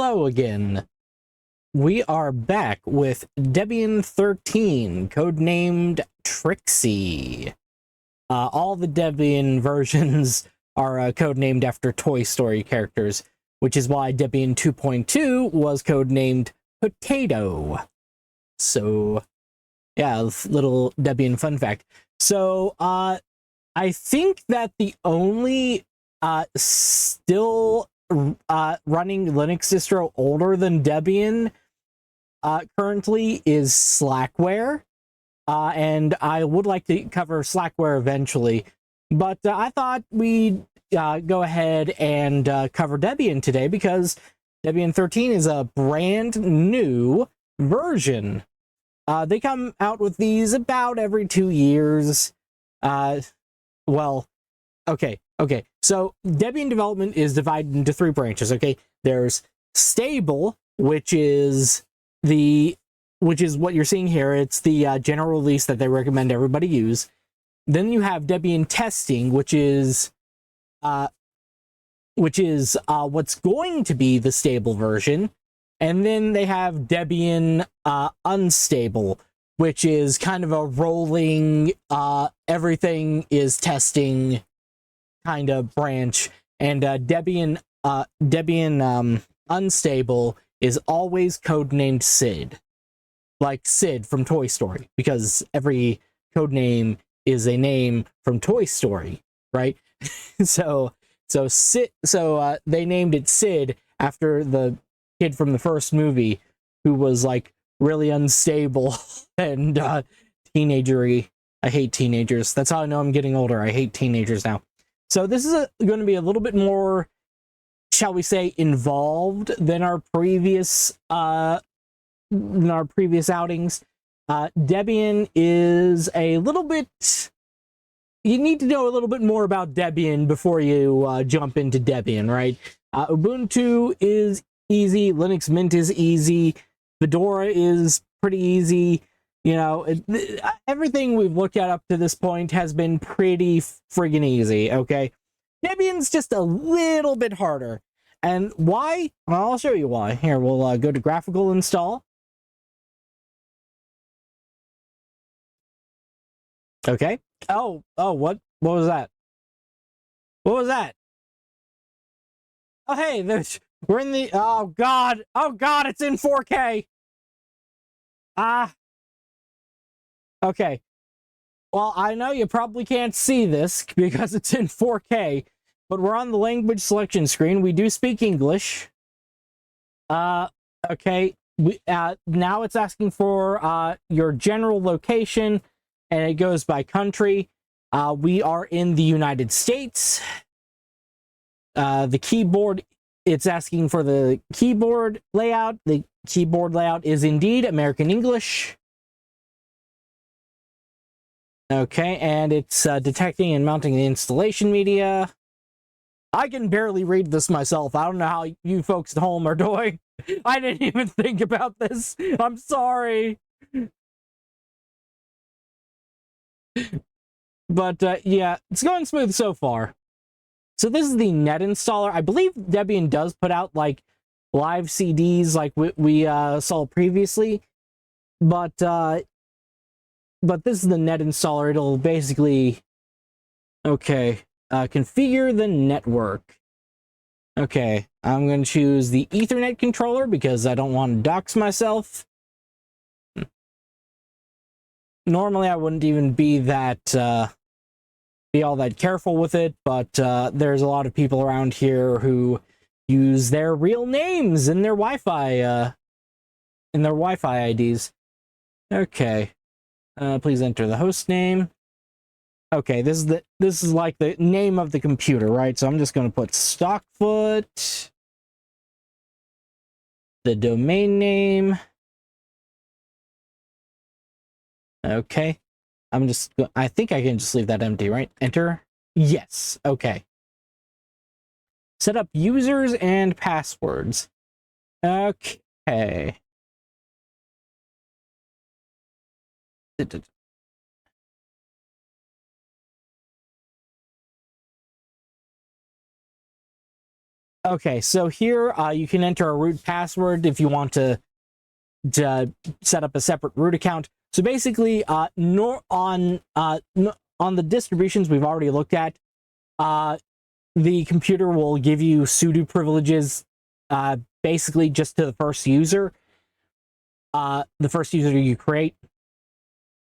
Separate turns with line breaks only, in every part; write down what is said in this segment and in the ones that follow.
Hello again. We are back with Debian 13, codenamed Trixie. All the Debian versions are codenamed after Toy Story characters, which is why Debian 2.2 was codenamed Potato. So, yeah, little Debian fun fact. So, I think that the only still running Linux distro older than Debian currently is Slackware, and I would like to cover Slackware eventually, but I thought we'd go ahead and cover Debian today because Debian 13 is a brand new version. They come out with these about every 2 years. Well, okay. So Debian development is divided into 3 branches, okay? There's stable, which is what you're seeing here. It's the general release that they recommend everybody use. Then you have Debian testing, which is what's going to be the stable version. And then they have Debian unstable, which is kind of a rolling everything is testing kind of branch. And Debian unstable is always codenamed Sid, like Sid from Toy Story, because every codename is a name from Toy Story, right? so they named it Sid after the kid from the first movie who was like really unstable and teenagery. I hate teenagers. That's how I know I'm getting older. I hate teenagers now. So this is going to be a little bit more, shall we say, involved than our previous outings. Debian is a little bit. You need to know a little bit more about Debian before you jump into Debian, right? Ubuntu is easy. Linux Mint is easy. Fedora is pretty easy. You know, everything we've looked at up to this point has been pretty friggin' easy, okay? Debian's just a little bit harder. And why? Well, I'll show you why. Here, we'll go to graphical install. Okay. Oh, what was that? What was that? Oh, hey, we're in the, oh god, it's in 4K. Okay. Well, I know you probably can't see this because it's in 4K, but we're on the language selection screen. We do speak English. Okay. Now it's asking for your general location, and it goes by country. We are in the United States. The keyboard, it's asking for the keyboard layout. The keyboard layout is indeed American English. Okay, and it's detecting and mounting the installation media. I can barely read this myself. I don't know how you folks at home are doing. I didn't even think about this. I'm sorry. But yeah, it's going smooth so far. So this is the net installer. I believe Debian does put out like live CDs like we saw previously, but this is the net installer. It'll basically, okay, configure the network. Okay, I'm going to choose the Ethernet controller because I don't want to dox myself. Normally, I wouldn't even be all that careful with it, but there's a lot of people around here who use their real names in their Wi-Fi IDs. Okay. Please enter the host name. Okay, this is like the name of the computer, right? So I'm just going to put Stockfoot, the domain name. Okay. I think I can just leave that empty, right? Enter. Yes. Okay. Set up users and passwords. Okay. Okay, so here you can enter a root password if you want to set up a separate root account. So basically, on the distributions we've already looked at, the computer will give you sudo privileges, basically just to the first user you create.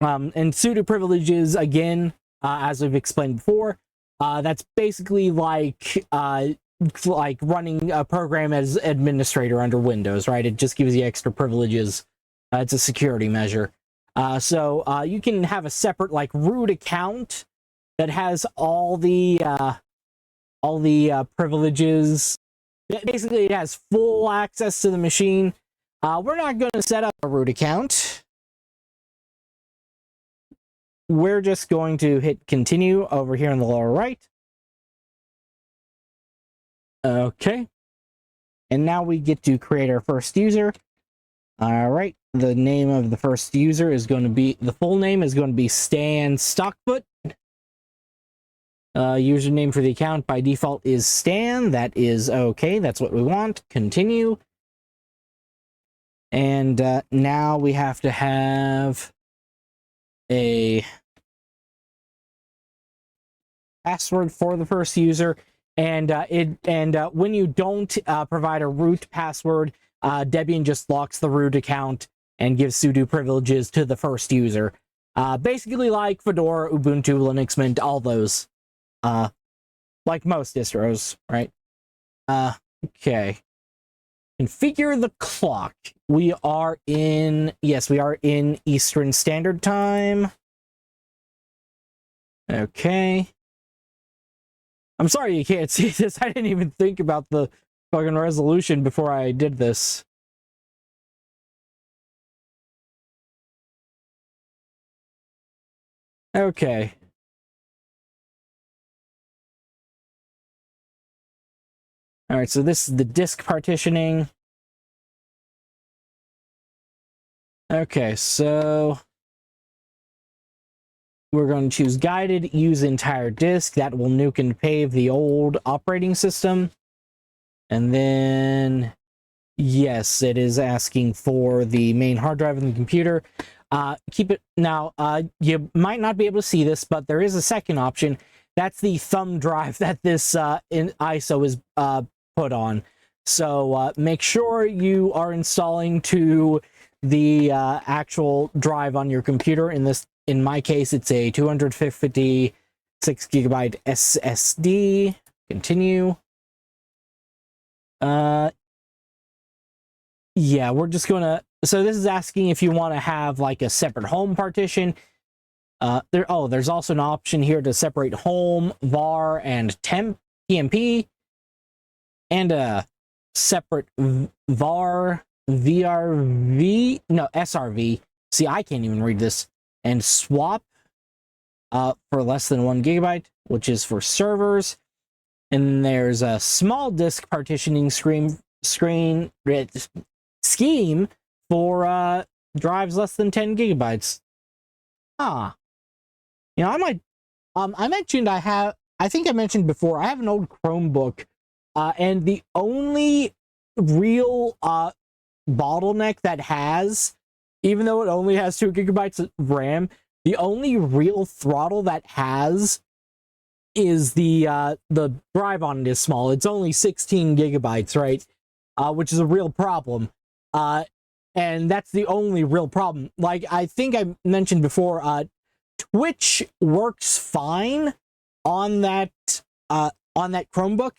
And sudo privileges, again, as we've explained before, that's basically like running a program as administrator under Windows, right? It just gives you extra privileges. It's a security measure. So you can have a separate like root account that has all the privileges. Basically, it has full access to the machine. We're not going to set up a root account. We're just going to hit continue over here in the lower right. Okay. And now we get to create our first user. All right. The name of the first user is going to be, the full name is going to be Stan Stockfoot. Username for the account by default is Stan. That is okay. That's what we want. Continue. And now we have to have a password for the first user. And when you don't provide a root password, Debian just locks the root account and gives sudo privileges to the first user. Basically like Fedora, Ubuntu, Linux Mint, all those. Like most distros, right? Okay. Configure the clock. We are in Eastern Standard Time. Okay. I'm sorry you can't see this. I didn't even think about the fucking resolution before I did this. Okay. All right, so this is the disk partitioning. Okay, so we're going to choose guided, use entire disk. That will nuke and pave the old operating system. And then, yes, it is asking for the main hard drive in the computer. Keep it now. You might not be able to see this, but there is a second option. That's the thumb drive that this ISO is put on. So make sure you are installing to the actual drive on your computer. In my case, it's a 256 gigabyte SSD. Continue. Yeah, we're just gonna. So this is asking if you want to have like a separate home partition. There's also an option here to separate home, var, and PMP, and a separate var, SRV. See, I can't even read this. And swap for less than 1 gigabyte, which is for servers. And there's a small disk partitioning scheme for drives less than 10 gigabytes. You know, I might I think I mentioned before, I have an old Chromebook, and the only real bottleneck that has, even though it only has 2 gigabytes of RAM, the only real throttle that has is the drive on it is small. It's only 16 gigabytes, right? Which is a real problem. And that's the only real problem. Like, I think I mentioned before, Twitch works fine on that Chromebook,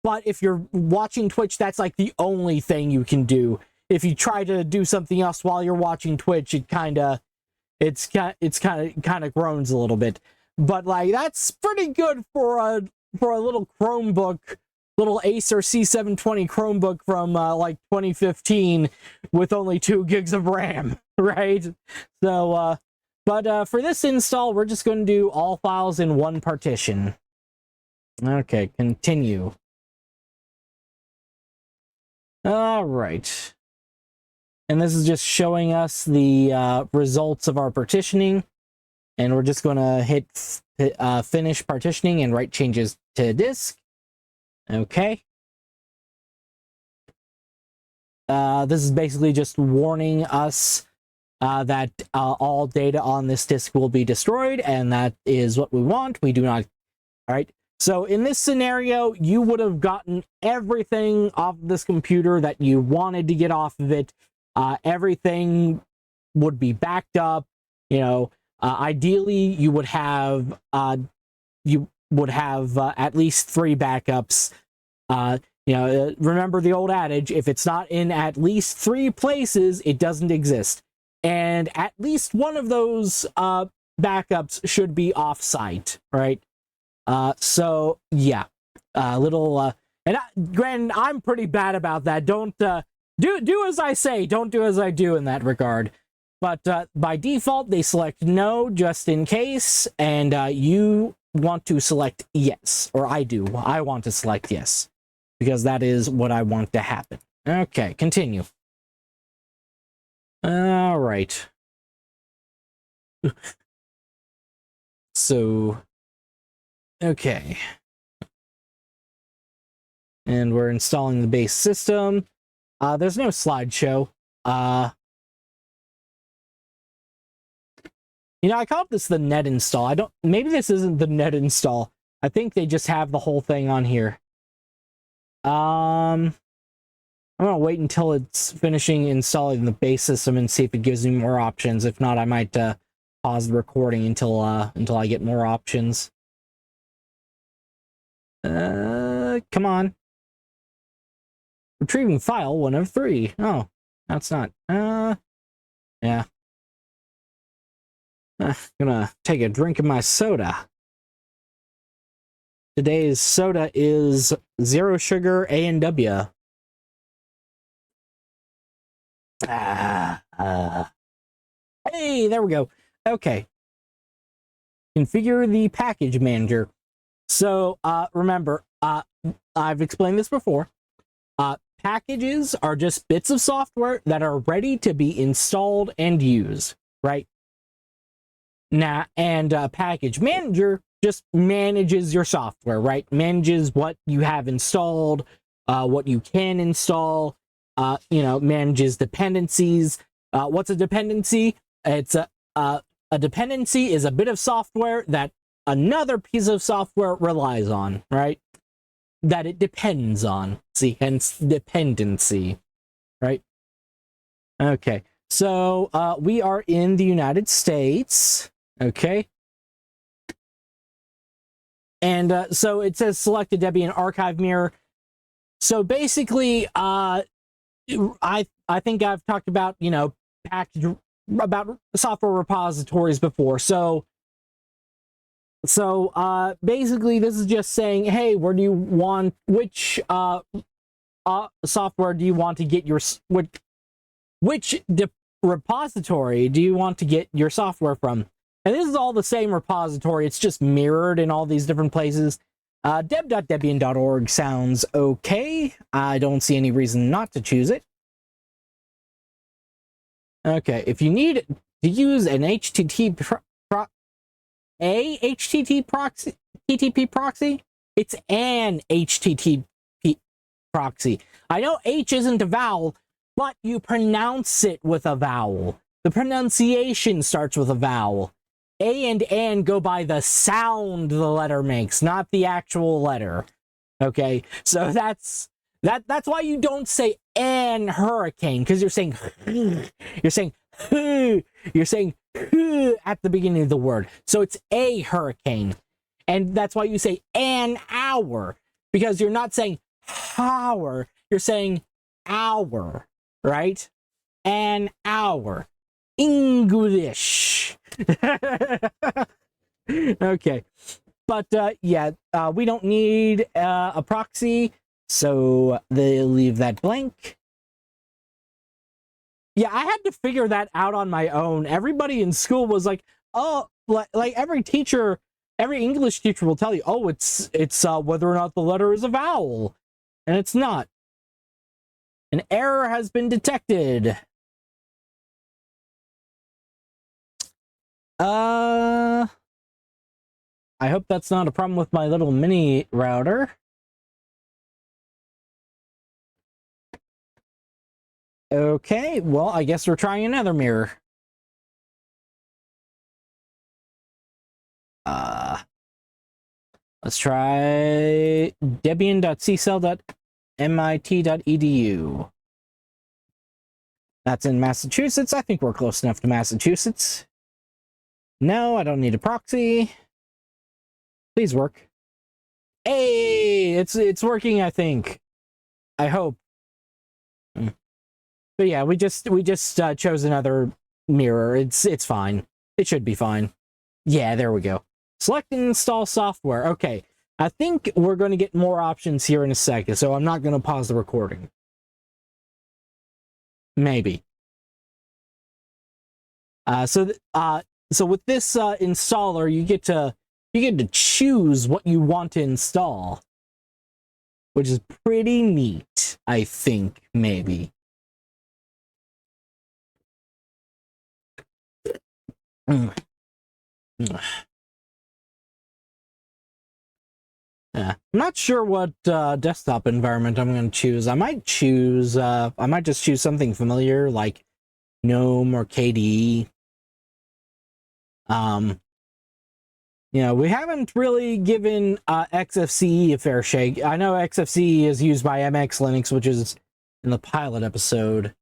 but if you're watching Twitch, that's like the only thing you can do. If you try to do something else while you're watching Twitch, it kind of groans a little bit. But like, that's pretty good for a little Chromebook, little Acer C720 Chromebook from like 2015 with only 2 gigs of RAM, right? So but for this install, we're just going to do all files in one partition. Okay, continue. All right. And this is just showing us the results of our partitioning. And we're just going to hit finish partitioning and write changes to disk. Okay. This is basically just warning us that all data on this disk will be destroyed, and that is what we want. We do not. All right. So in this scenario, you would have gotten everything off this computer that you wanted to get off of it. Everything would be backed up. You know, ideally, you would have at least 3 backups. Remember the old adage: if it's not in at least 3 places, it doesn't exist. And at least one of those backups should be off-site, right? So yeah, granted, I'm pretty bad about that. Don't do as I say, don't do as I do in that regard. But by default, they select no just in case, and you want to select yes, or I do. I want to select yes, because that is what I want to happen. Okay, continue. All right. So, okay. And we're installing the base system. There's no slideshow. I call this the net install. Maybe this isn't the net install. I think they just have the whole thing on here. I'm gonna wait until it's finishing installing the base system and see if it gives me more options. If not, I might pause the recording until I get more options. Come on. Retrieving file 1 of 3. Oh, that's not. Yeah. Gonna take a drink of my soda. Today's soda is 0 sugar A&W. Hey, there we go. Okay. Configure the package manager. So, remember, I've explained this before. Packages are just bits of software that are ready to be installed and used, right? Now, and package manager just manages your software, right? Manages what you have installed, what you can install, manages dependencies. What's a dependency? It's a dependency is a bit of software that another piece of software relies on, right? That it depends on. See, hence dependency, right? Okay, so we are in the United States, okay? And so it says select a Debian archive mirror. So basically, I think I've talked about, about software repositories before. So basically this is just saying, hey, where do you want, which software do you want to get your, which repository do you want to get your software from? And this is all the same repository, it's just mirrored in all these different places. Deb.debian.org sounds okay. I don't see any reason not to choose it. Okay, if you need to use an HTTP proxy, it's an HTTP proxy. I know H isn't a vowel, but you pronounce it with a vowel. The pronunciation starts with a vowel. A and an go by the sound the letter makes, not the actual letter. Okay, so that's why you don't say an hurricane, because you're saying you're saying at the beginning of the word. So it's a hurricane. And that's why you say an hour, because you're not saying hour, you're saying hour, right? An hour. English. Okay. But we don't need a proxy, so they'll leave that blank. Yeah, I had to figure that out on my own. Everybody in school was like, oh, like every English teacher will tell you, oh, it's whether or not the letter is a vowel. And it's not. An error has been detected. I hope that's not a problem with my little mini router. Okay, well, I guess we're trying another mirror. Let's try debian.ccell.mit.edu. That's in Massachusetts. I think we're close enough to Massachusetts. No, I don't need a proxy. Please work. Hey, it's working, I think. I hope. But yeah, we just chose another mirror. It's fine. It should be fine. Yeah, there we go. Select and install software. Okay. I think we're going to get more options here in a second, so I'm not going to pause the recording. Maybe. So with this installer, you get to choose what you want to install, which is pretty neat, I think, maybe. I'm not sure what desktop environment I'm going to choose. I might just choose something familiar like GNOME or KDE. You know, we haven't really given XFCE a fair shake. I know XFCE is used by MX Linux, which is in the pilot episode.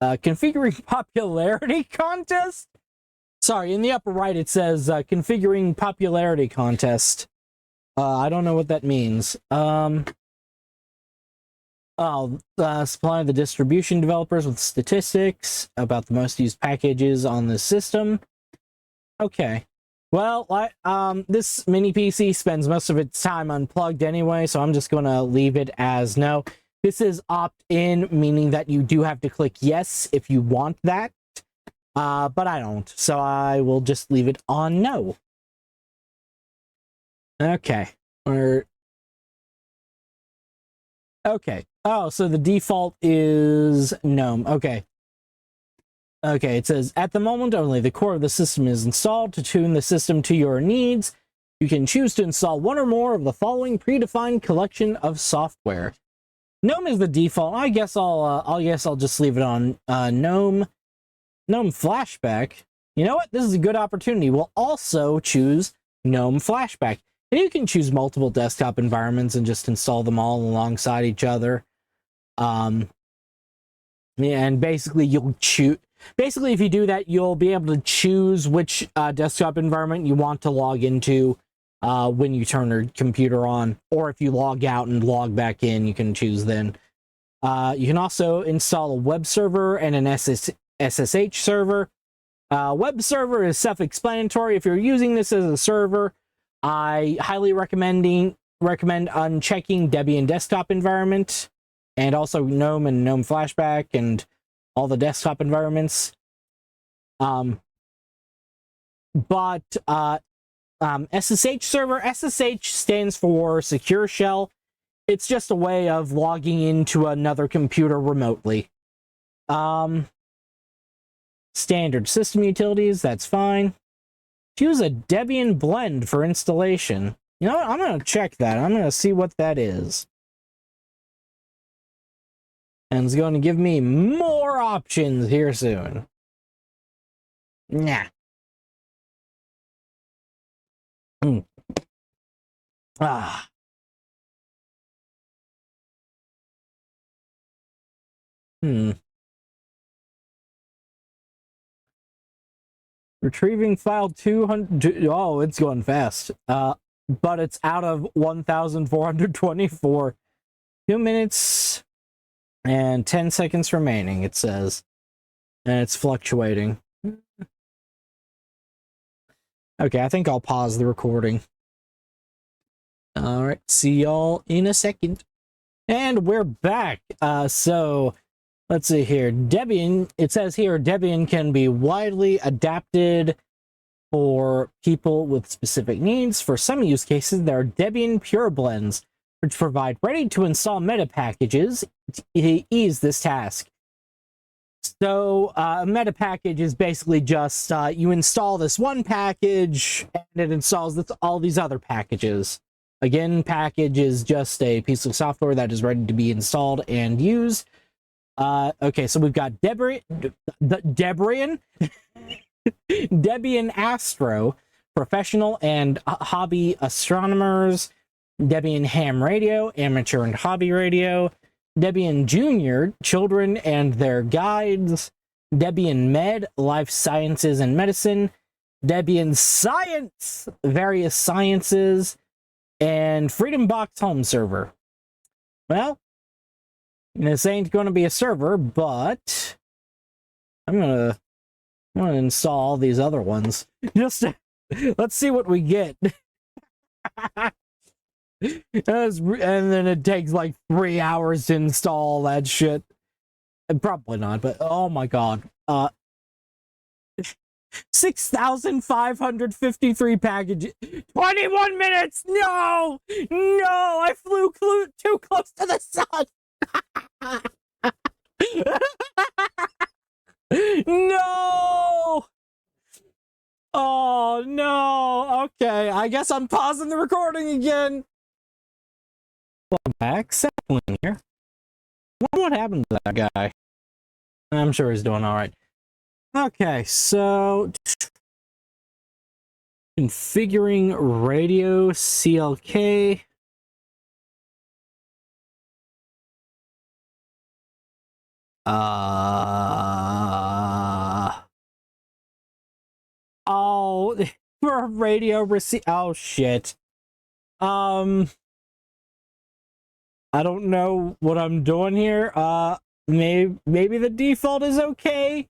Configuring popularity contest? Sorry, in the upper right it says configuring popularity contest. I don't know what that means. Supply the distribution developers with statistics about the most used packages on the system. Okay. Well, this mini PC spends most of its time unplugged anyway, so I'm just going to leave it as no. This is opt-in, meaning that you do have to click yes if you want that. But I don't, so I will just leave it on no. Okay. Okay. Oh, so the default is GNOME. Okay. Okay, it says, at the moment only, the core of the system is installed. To tune the system to your needs, you can choose to install one or more of the following predefined collection of software. GNOME is the default. I guess I'll just leave it on GNOME. GNOME Flashback. You know what? This is a good opportunity. We'll also choose GNOME Flashback. And you can choose multiple desktop environments and just install them all alongside each other. Yeah, and basically you'll choose. Basically, if you do that, you'll be able to choose which desktop environment you want to log into when you turn your computer on, or if you log out and log back in, you can choose then. You can also install a web server and an SSH server. Web server is self-explanatory. If you're using this as a server, I highly recommend unchecking Debian desktop environment, and also GNOME and GNOME Flashback and all the desktop environments. SSH server, SSH stands for Secure Shell. It's just a way of logging into another computer remotely. Standard system utilities, that's fine. Choose a Debian blend for installation. You know what? I'm going to check that. I'm going to see what that is. And it's going to give me more options here soon. Nah. Ah. Retrieving file 200. Oh, it's going fast. But it's out of 1,424. 2 minutes and 10 seconds remaining, it says. And it's fluctuating. Okay, I think I'll pause the recording. Alright, see y'all in a second. And we're back. So, let's see here. Debian, it says here, Debian can be widely adapted for people with specific needs. For some use cases, there are Debian Pure Blends, which provide ready-to-install meta packages to ease this task. So, a meta package is basically just you install this one package, and it installs all these other packages. Again, package is just a piece of software that is ready to be installed and used. Okay, so we've got Debian Astro, professional and hobby astronomers, Debian Ham Radio, amateur and hobby radio, Debian Junior, children and their guides, Debian Med, life sciences and medicine, Debian Science, various sciences, and Freedom Box home server. Well, this ain't going to be a server, but I'm gonna install these other ones. Just let's see what we get. And then it takes like 3 hours to install that shit. Probably not, but oh my god. 6,553 packages. 21 minutes! No! No! I flew too close to the sun! No! Oh, no! Okay, I guess I'm pausing the recording again. Welcome back. Settling here. What happened to that guy? I'm sure he's doing alright. Okay, so configuring radio CLK. Oh, for radio receive. Oh shit. I don't know what I'm doing here. Maybe the default is okay.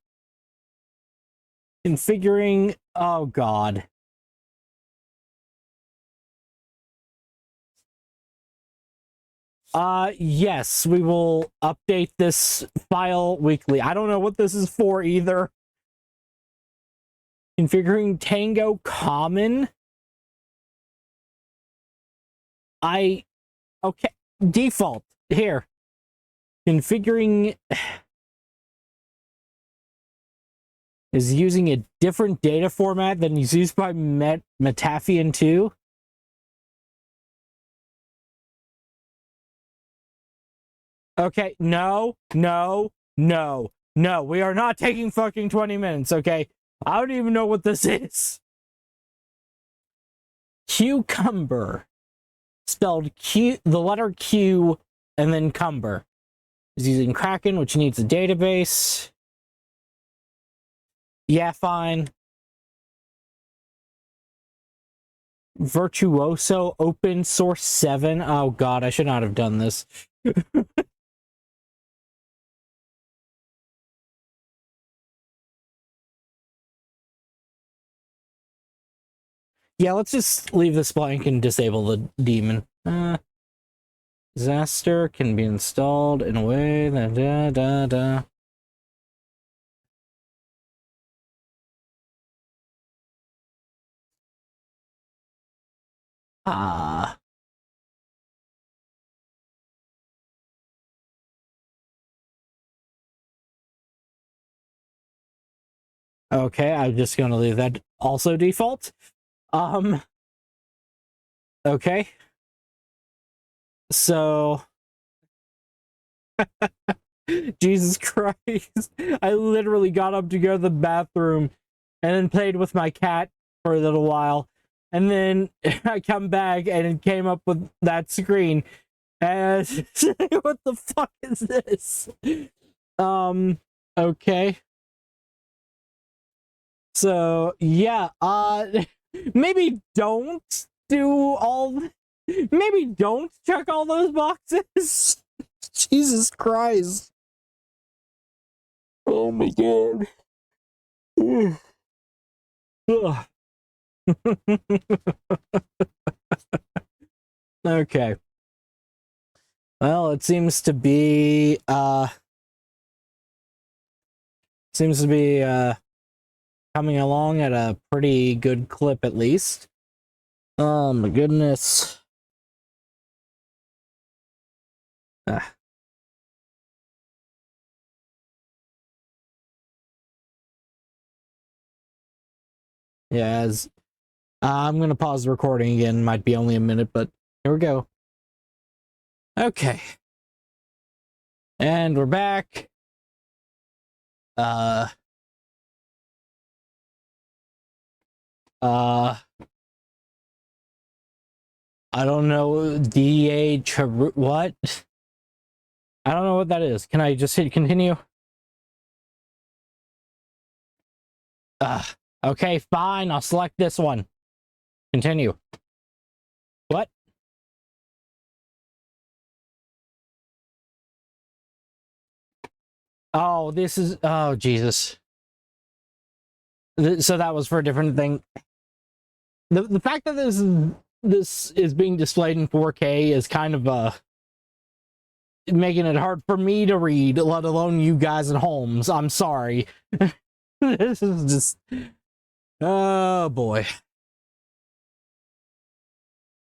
Configuring. Oh god. Yes, we will update this file weekly. I don't know what this is for either. Configuring Tango Common. Okay, default here. Configuring is using a different data format than is used by Metafian 2. Okay, no, we are not taking fucking 20 minutes, okay? I don't even know what this is. Cucumber. Spelled Q, the letter Q, and then cumber. Is using Kraken, which needs a database. Yeah, fine. Virtuoso Open Source 7. Oh god, I should not have done this. Yeah, let's just leave this blank and disable the daemon. Disaster can be installed in a way that Okay, I'm just gonna leave that also default. Okay. So Jesus Christ. I literally got up to go to the bathroom and then played with my cat for a little while. And then I come back and it came up with that screen. And what the fuck is this? Okay. So, yeah, maybe don't maybe don't check all those boxes. Jesus Christ. Oh my god. Okay. Well, it seems to be coming along at a pretty good clip, at least. Oh my goodness. Yeah, I'm gonna pause the recording again. Might be only a minute, but here we go. Okay. And we're back. Uh, uh, I don't know. What? I don't know what that is. Can I just hit continue? Okay, fine. I'll select this one. Continue. What? Oh, this is... Oh, Jesus. So that was for a different thing. The fact that this is being displayed in 4K is kind of making it hard for me to read, let alone you guys at home. So I'm sorry. This is just... Oh, boy.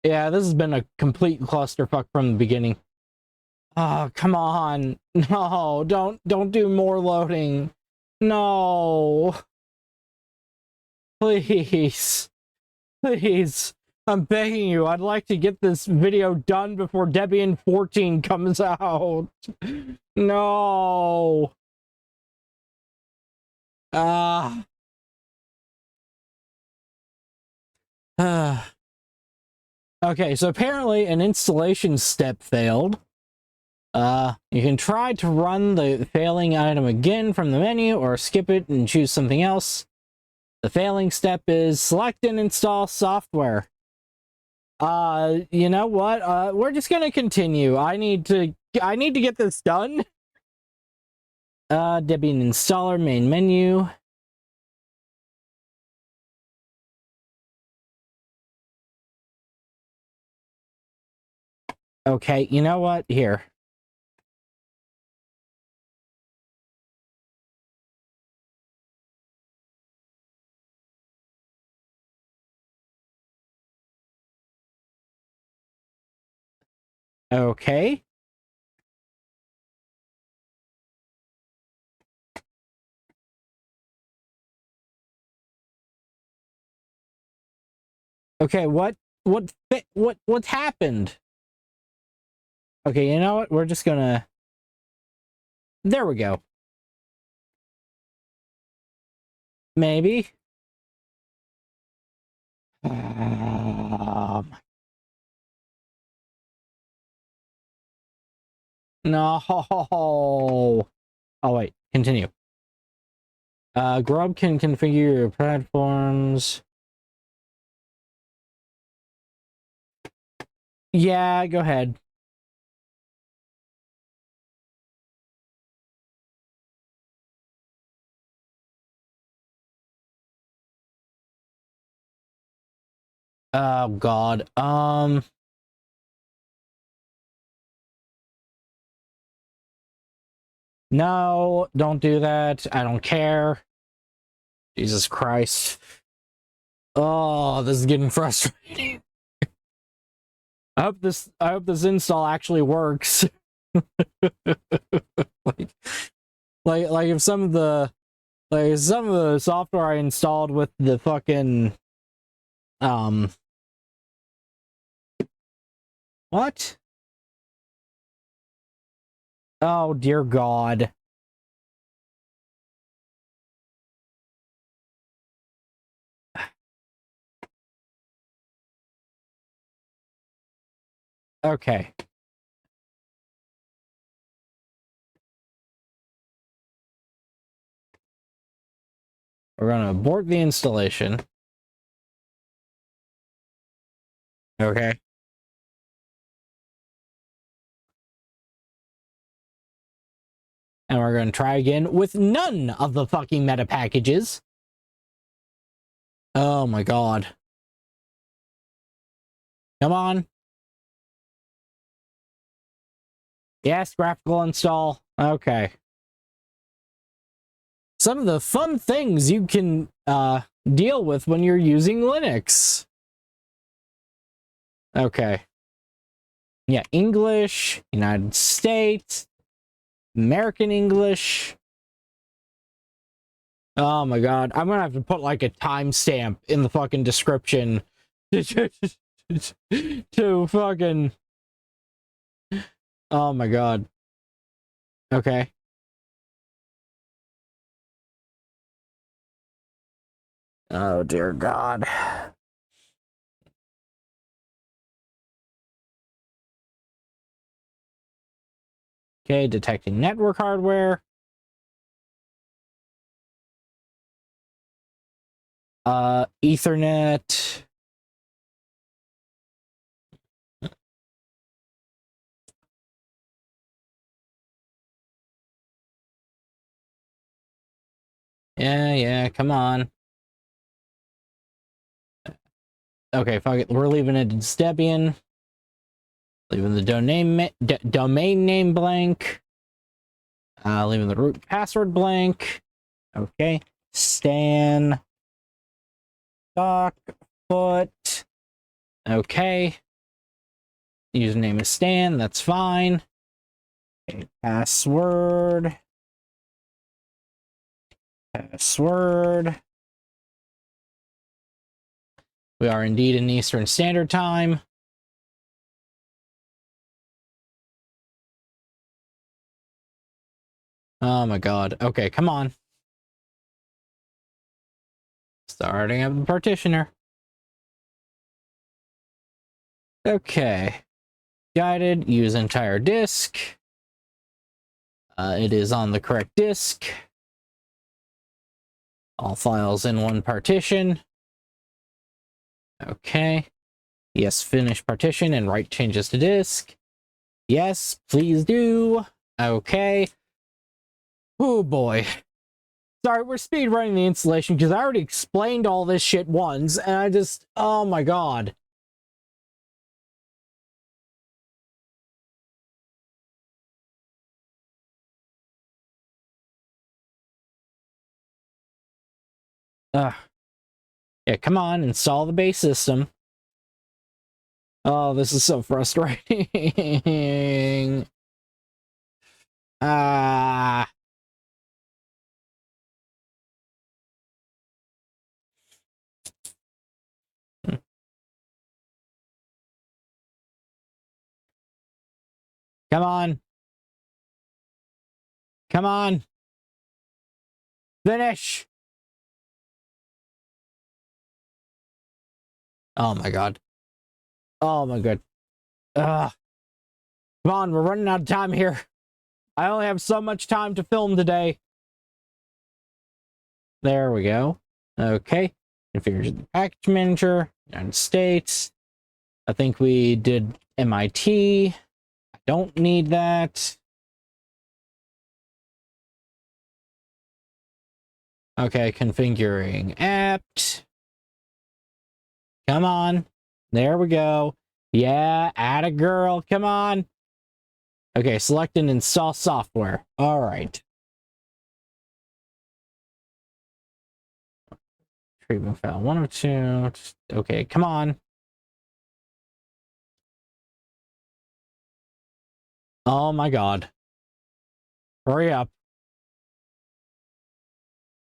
Yeah, this has been a complete clusterfuck from the beginning. Oh, come on. No, don't do more loading. No. Please. Please. I'm begging you. I'd like to get this video done before Debian 14 comes out. No. Ah. Okay, so apparently an installation step failed. You can try to run the failing item again from the menu or skip it and choose something else. The failing step is select and install software. You know what? We're just gonna continue. I need to get this done. Debian installer, main menu. Okay, you know what? Here. Okay. Okay, what's happened? Okay, you know what? We're just gonna... There we go. Maybe. No. Oh, wait. Continue. Grub can configure your platforms. Yeah, go ahead. Oh, God. No, don't do that. I don't care. Jesus Christ. Oh, this is getting frustrating. I hope this install actually works. like if some of the software I installed with the fucking what? Oh dear God. Okay. We're gonna abort the installation. Okay. And we're gonna try again with none of the fucking meta packages. Oh my God. Come on. Yes, graphical install. Okay. Some of the fun things you can deal with when you're using Linux. Okay. Yeah, English, United States, American English. Oh my God. I'm gonna have to put like a timestamp in the fucking description to fucking... Oh my God. Okay. Oh, dear God. Okay, detecting network hardware. Ethernet. Yeah, come on. Okay, fuck it. We're leaving it as Debian. Leaving the domain name blank. Leaving the root password blank. Okay. Stan. Doc. Foot. Okay. Username is Stan. That's fine. Okay. Password. Password. We are indeed in Eastern Standard Time. Oh my God. Okay, come on. Starting up the partitioner. Okay. Guided. Use entire disk. It is on the correct disk. All files in one partition. Okay. Yes, finish partition and write changes to disk. Yes, please do. Okay. Oh boy. Sorry, we're speed running the installation because I already explained all this shit once, and I just, oh my God. Ugh. Yeah, come on, install the base system. Oh, this is so frustrating. Ah. Come on. Come on. Finish. Oh my God. Oh my God. Ugh. Come on, we're running out of time here. I only have so much time to film today. There we go. Okay. Configure the package manager. United States. I think we did MIT. I don't need that. Okay, configuring apt. Come on. There we go. Yeah, atta girl. Come on. Okay, select and install software. All right. Treatment file 102. Okay, come on. Oh my God. Hurry up.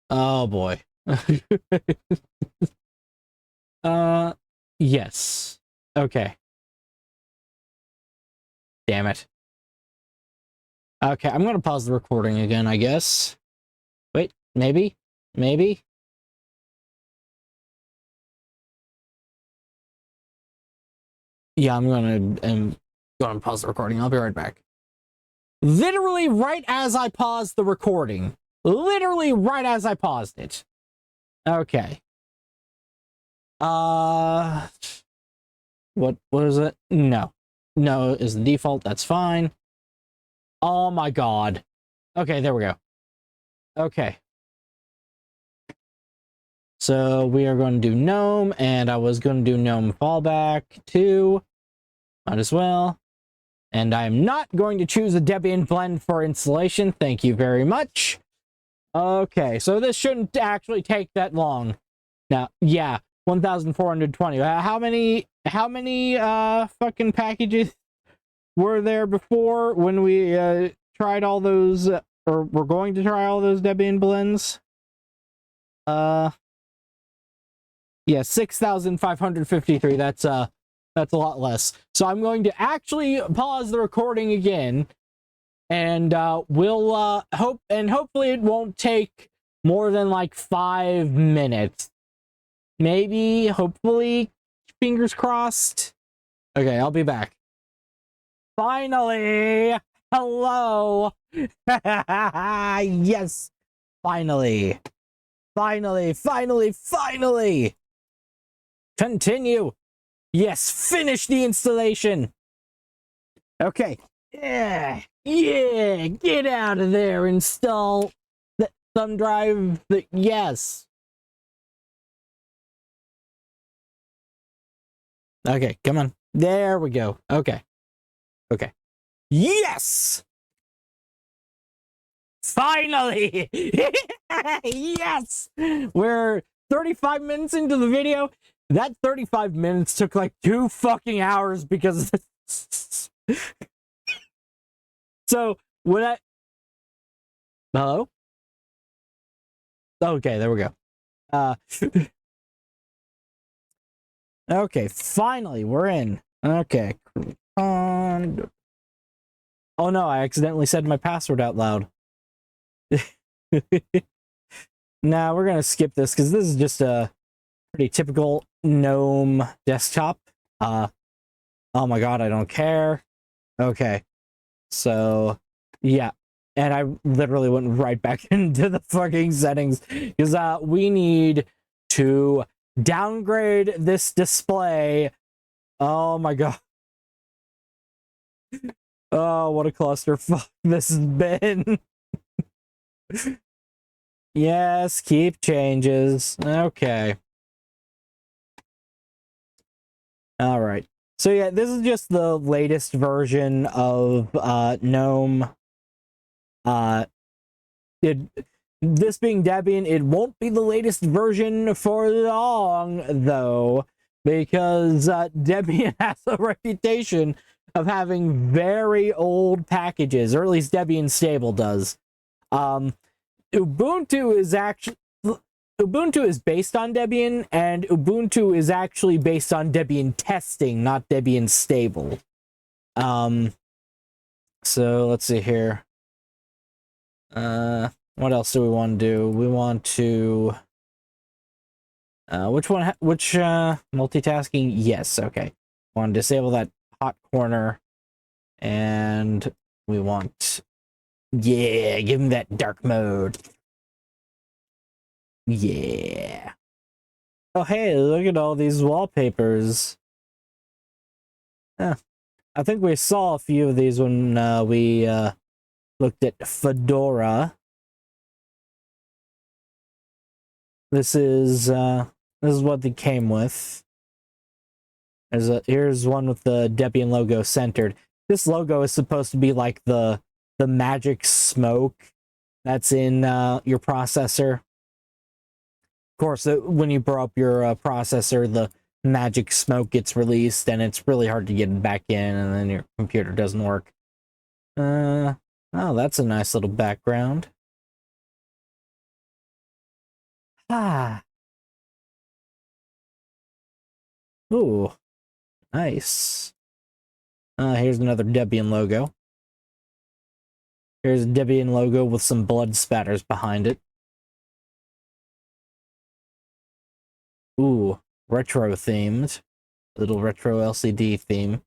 Oh boy. Yes. Okay. Damn it. Okay, I'm gonna pause the recording again, I guess. Wait, maybe? Maybe? Yeah, I'm gonna pause the recording. I'll be right back. Literally right as I paused the recording. Literally right as I paused it. Okay. What is it? No. No is the default. That's fine. Oh my God. Okay, there we go. Okay. So we are going to do GNOME, and I was going to do GNOME fallback too. Might as well. And I'm not going to choose a Debian blend for installation. Thank you very much. Okay, so this shouldn't actually take that long. Now, yeah, 1,420. How many fucking packages were there before when we tried all those, or we're going to try all those Debian blends? Yeah, 6,553. That's a lot less. So I'm going to actually pause the recording again, and we'll hopefully it won't take more than like 5 minutes. Maybe, hopefully, fingers crossed. Okay, I'll be back. Finally! Hello! Yes! Finally! Finally! Continue! Yes, finish the installation! Okay. Yeah! Get out of there! Install the thumb drive! Yes! Okay, come on. There we go. Okay. Yes! Finally! Yes! We're 35 minutes into the video. That 35 minutes took like 2 fucking hours because so when I hello? Okay, there we go. Okay, finally we're in. Okay. Oh no, I accidentally said my password out loud. Nah, we're gonna skip this because this is just a pretty typical GNOME desktop. Oh my god, I don't care. Okay, so yeah, and I literally went right back into the fucking settings because we need to downgrade this display. Oh my god. Oh, what a clusterfuck this has been. Yes, keep changes. Okay. All right. So yeah, this is just the latest version of GNOME. This being Debian, it won't be the latest version for long though, because Debian has a reputation of having very old packages, or at least Debian stable does. Ubuntu is based on Debian, and Ubuntu is actually based on Debian testing, not Debian stable. So let's see here. What else do we want to do? We want to which multitasking? Yes, okay. Want to disable that hot corner, and we want give him that dark mode. Yeah. Oh, hey, look at all these wallpapers. I think we saw a few of these when we looked at Fedora. This is what they came with. Here's one with the Debian logo centered. This logo is supposed to be like the magic smoke that's in your processor. Of course, when you blow up your processor, the magic smoke gets released, and it's really hard to get back in, and then your computer doesn't work. Oh, that's a nice little background. Ah. Ooh, nice. Here's another Debian logo. Here's a Debian logo with some blood spatters behind it. Ooh, retro themed. Little retro LCD theme.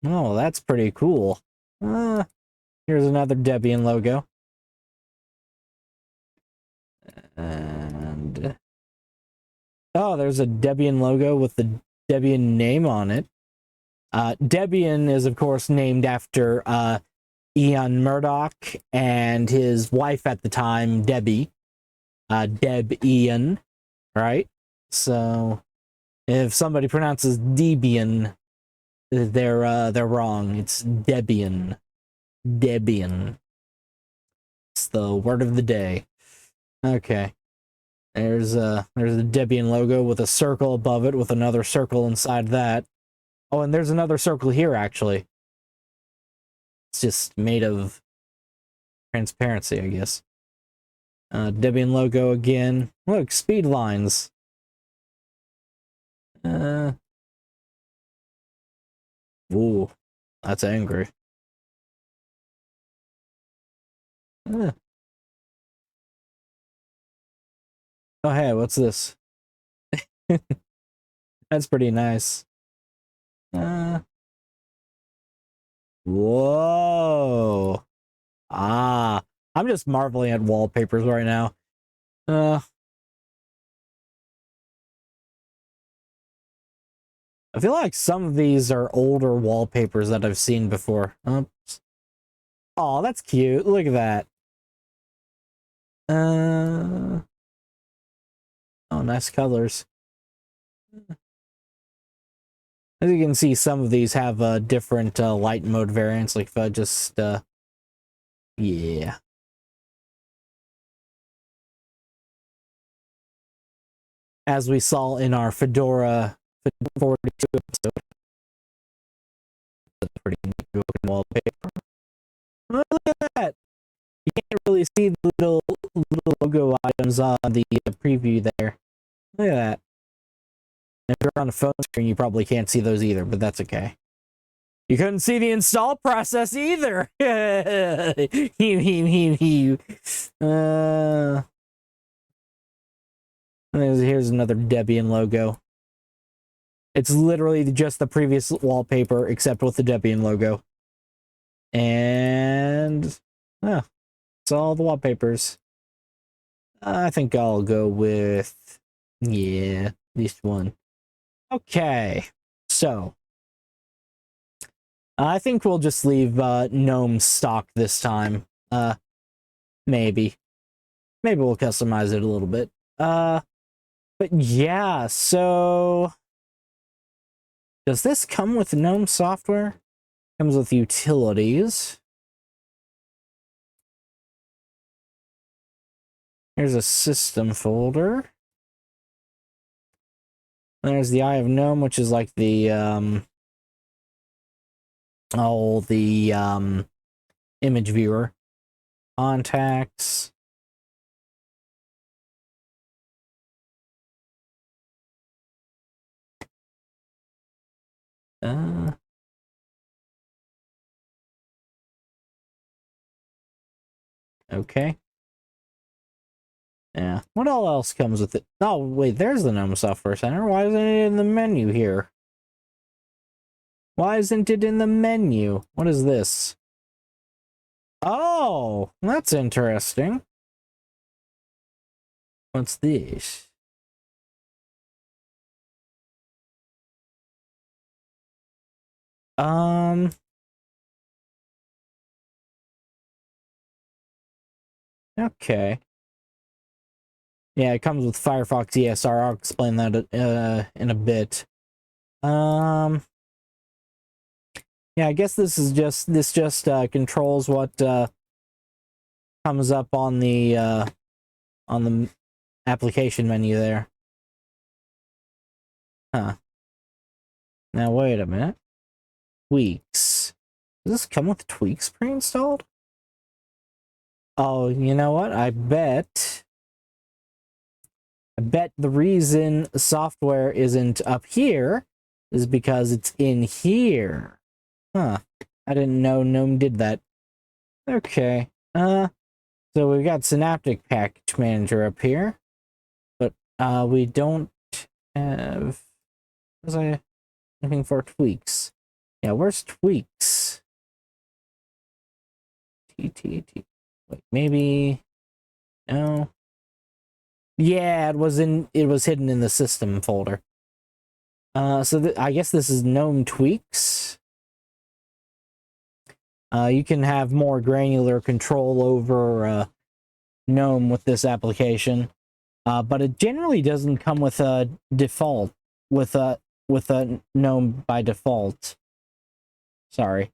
Oh, that's pretty cool. Here's another Debian logo. And oh, there's a Debian logo with the Debian name on it. Debian is, of course, named after Ian Murdoch and his wife at the time, Debbie. Deb Ian, right? So if somebody pronounces Debian, they're wrong. It's Debian. Debian. It's the word of the day. Okay. There's a Debian logo with a circle above it with another circle inside that. Oh, and there's another circle here, actually. It's just made of transparency, I guess. Debian logo again. Look, speed lines. Ooh, that's angry. Oh, hey, what's this? That's pretty nice. Whoa. Ah, I'm just marveling at wallpapers right now. I feel like some of these are older wallpapers that I've seen before. Oops. Oh, that's cute. Look at that. Oh, nice colors. As you can see, some of these have different light mode variants. Like if I just, yeah. As we saw in our Fedora 42 episode. That's a pretty neat looking wallpaper. Oh, look at that! You can't really see the little logo items on the preview there. Look at that. If you're on a phone screen, you probably can't see those either, but that's okay. You couldn't see the install process either. Here's another Debian logo. It's literally just the previous wallpaper, except with the Debian logo. And oh, it's all the wallpapers. I think I'll go with, yeah, at least one. Okay, so I think we'll just leave GNOME stock this time. Maybe we'll customize it a little bit. But yeah, so does this come with GNOME software? Comes with utilities. Here's a system folder. There's the Eye of GNOME, which is like the image viewer. Contacts. Okay. Yeah. What all else comes with it? Oh, wait, there's the GNOME Software Center. Why isn't it in the menu here? Why isn't it in the menu? What is this? Oh, that's interesting. What's this? Okay. Yeah, it comes with Firefox ESR. I'll explain that in a bit. Yeah, I guess this just controls what comes up on the application menu there. Huh. Now wait a minute. Tweaks. Does this come with tweaks pre-installed? Oh, you know what? I bet the reason software isn't up here is because it's in here. Huh. I didn't know GNOME did that. Okay. So we've got Synaptic Package Manager up here, but we don't have. Was I looking for tweaks? Yeah, where's tweaks? Wait, maybe. No. Yeah, it was hidden in the system folder. So I guess this is GNOME tweaks. You can have more granular control over GNOME with this application, but it generally doesn't come with a default with a GNOME by default. Sorry.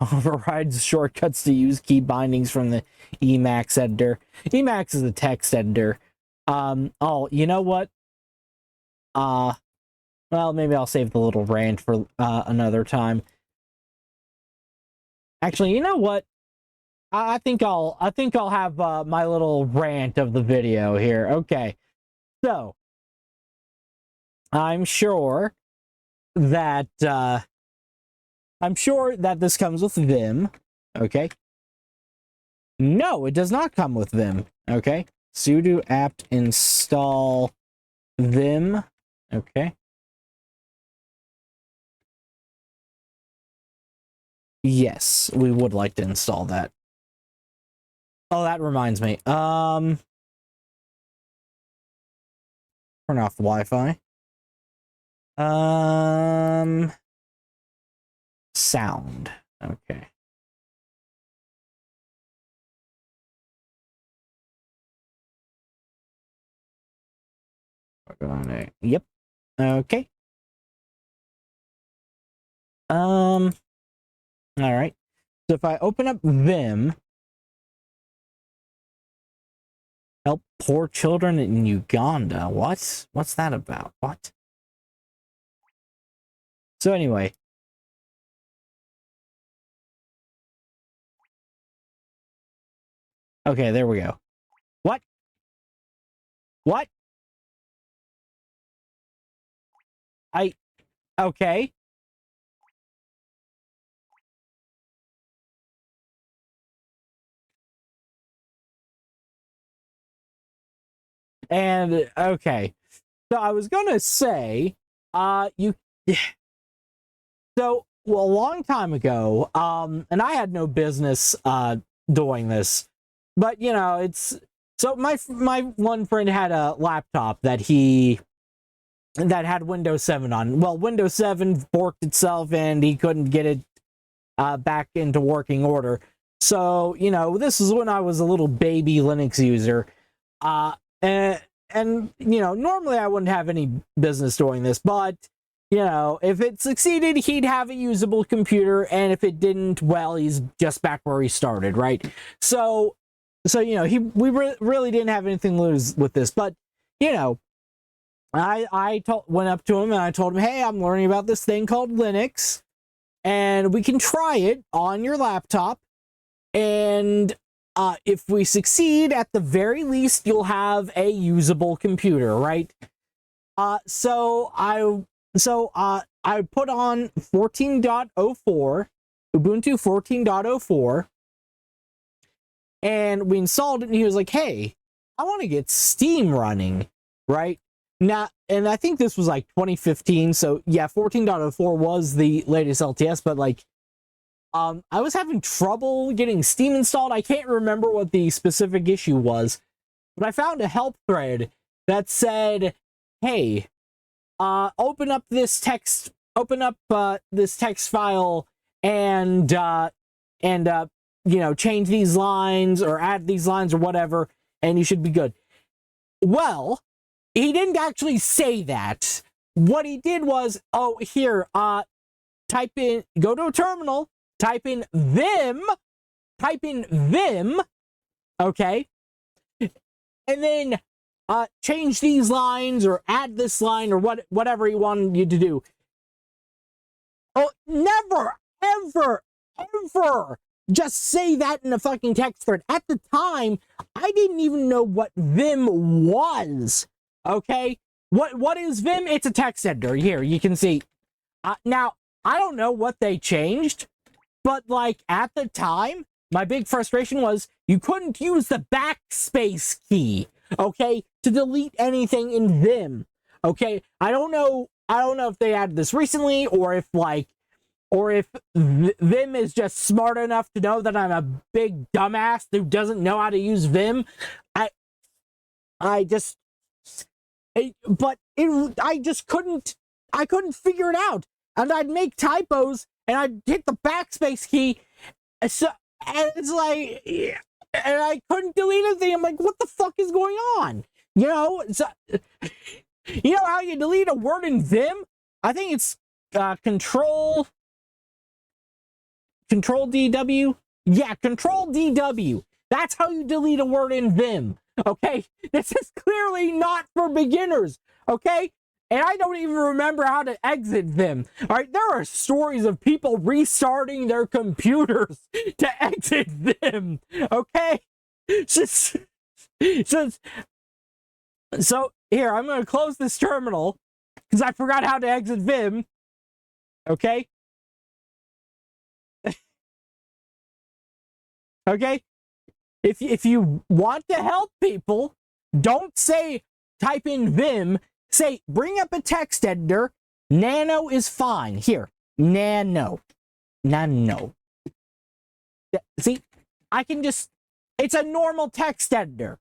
Overrides shortcuts to use key bindings from the Emacs editor. Emacs is a text editor. Oh, you know what? Well, maybe I'll save the little rant for another time. Actually, you know what? I think I'll have my little rant of the video here. Okay. So, I'm sure that this comes with Vim, okay? No, it does not come with Vim. Okay. Sudo apt install Vim. Okay. Yes, we would like to install that. Oh, that reminds me. Turn off the Wi-Fi. Sound. Okay. Yep. Okay. All right. So if I open up Vim, help poor children in Uganda. What's that about? What? So anyway. Okay, there we go. What? What? Okay. And okay. So I was gonna say, you so well, a long time ago, and I had no business doing this, but you know, it's so my one friend had a laptop that had Windows 7 on. Well, Windows 7 forked itself and he couldn't get it back into working order. So, you know, this is when I was a little baby Linux user. And you know, normally I wouldn't have any business doing this, but you know, if it succeeded, he'd have a usable computer, and if it didn't, well, he's just back where he started, right? So you know, we really didn't have anything to lose with this, but you know, I went up to him and I told him, hey, I'm learning about this thing called Linux, and we can try it on your laptop, and if we succeed, at the very least, you'll have a usable computer, right? So I put on 14.04, Ubuntu 14.04, and we installed it, and he was like, hey, I want to get Steam running, right? Now, and I think this was like 2015, so yeah, 14.04 was the latest LTS, but like, I was having trouble getting Steam installed. I can't remember what the specific issue was, but I found a help thread that said, hey, open up this text file and you know, change these lines or add these lines or whatever, and you should be good. Well, he didn't actually say that. What he did was, oh, here, go to a terminal, type in Vim, okay, and then change these lines or add this line or whatever he wanted you to do. Oh, never, ever, ever just say that in a fucking text thread. At the time, I didn't even know what Vim was. Okay? What is Vim? It's a text editor. Here, you can see. Now, I don't know what they changed, but like at the time, my big frustration was you couldn't use the backspace key, okay, to delete anything in Vim. Okay? I don't know if they added this recently or if Vim is just smart enough to know that I'm a big dumbass who doesn't know how to use Vim. I just couldn't figure it out. And I'd make typos and I'd hit the backspace key. So, and it's like, and I couldn't delete anything. I'm like, what the fuck is going on? You know, so, you know how you delete a word in Vim? I think it's control DW. Yeah, control DW. That's how you delete a word in Vim. Okay, this is clearly not for beginners. Okay, and I don't even remember how to exit Vim. All right, there are stories of people restarting their computers to exit Vim. Okay, so here, I'm going to close this terminal because I forgot how to exit Vim. Okay. Okay. If you want to help people, don't say type in Vim. Say bring up a text editor. Nano is fine. Here, Nano. See, I can just. It's a normal text editor.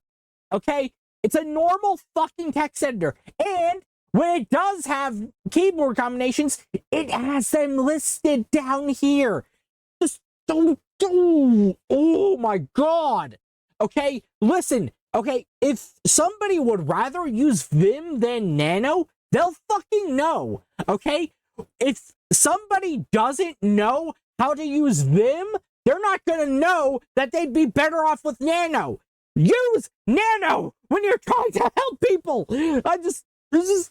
Okay, it's a normal fucking text editor, and when it does have keyboard combinations, it has them listed down here. Just don't do. Oh my god. Okay, listen. Okay, if somebody would rather use Vim than Nano, they'll fucking know. Okay, if somebody doesn't know how to use Vim, they're not gonna know that they'd be better off with Nano. Use Nano when you're trying to help people. This is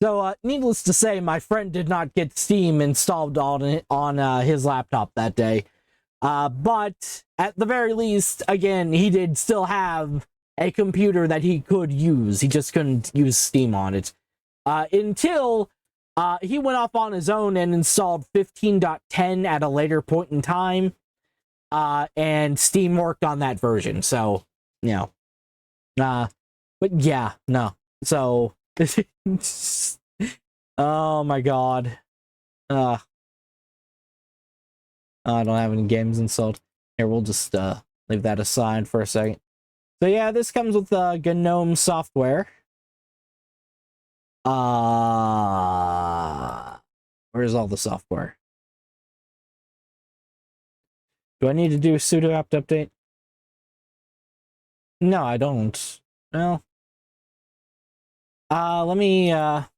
So, needless to say, my friend did not get Steam installed on his laptop that day. But at the very least, again, he did still have a computer that he could use. He just couldn't use Steam on it. Until he went off on his own and installed 15.10 at a later point in time. And Steam worked on that version. So, you know. But yeah, no. So, oh my god. I don't have any games installed. Here, we'll just leave that aside for a second. So yeah, this comes with GNOME software. Where's all the software? Do I need to do sudo apt update? No, I don't. Well, let me here.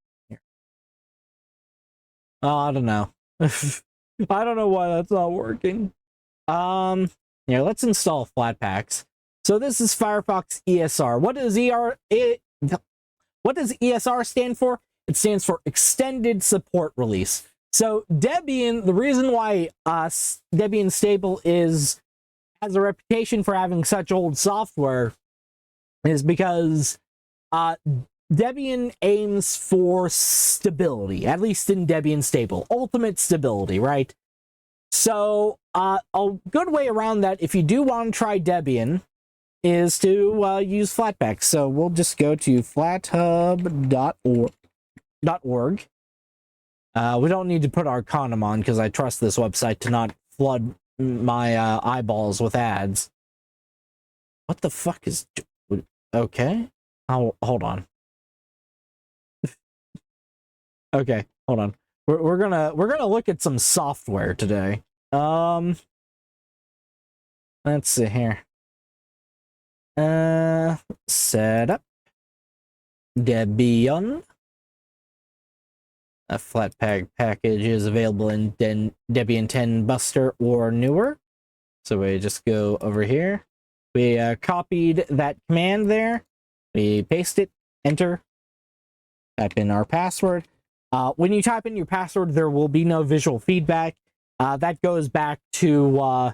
Oh, I don't know. I don't know why that's not working. Yeah, let's install Flatpaks. So this is Firefox ESR. What does ESR stand for? It stands for Extended Support Release. So Debian, the reason why Debian Stable has a reputation for having such old software is because Debian aims for stability, at least in Debian Stable. Ultimate stability, right? So, a good way around that, if you do want to try Debian, is to use Flatpaks. So, we'll just go to flathub.org. We don't need to put our condom on, because I trust this website to not flood my eyeballs with ads. What the fuck is... Okay. Oh, hold on. Okay, hold on. We're gonna look at some software today. Let's see here. Setup. Debian. A Flatpak package is available in Debian 10 Buster or newer. So we just go over here. We copied that command there. We paste it, enter, type in our password. When you type in your password, there will be no visual feedback. That goes back to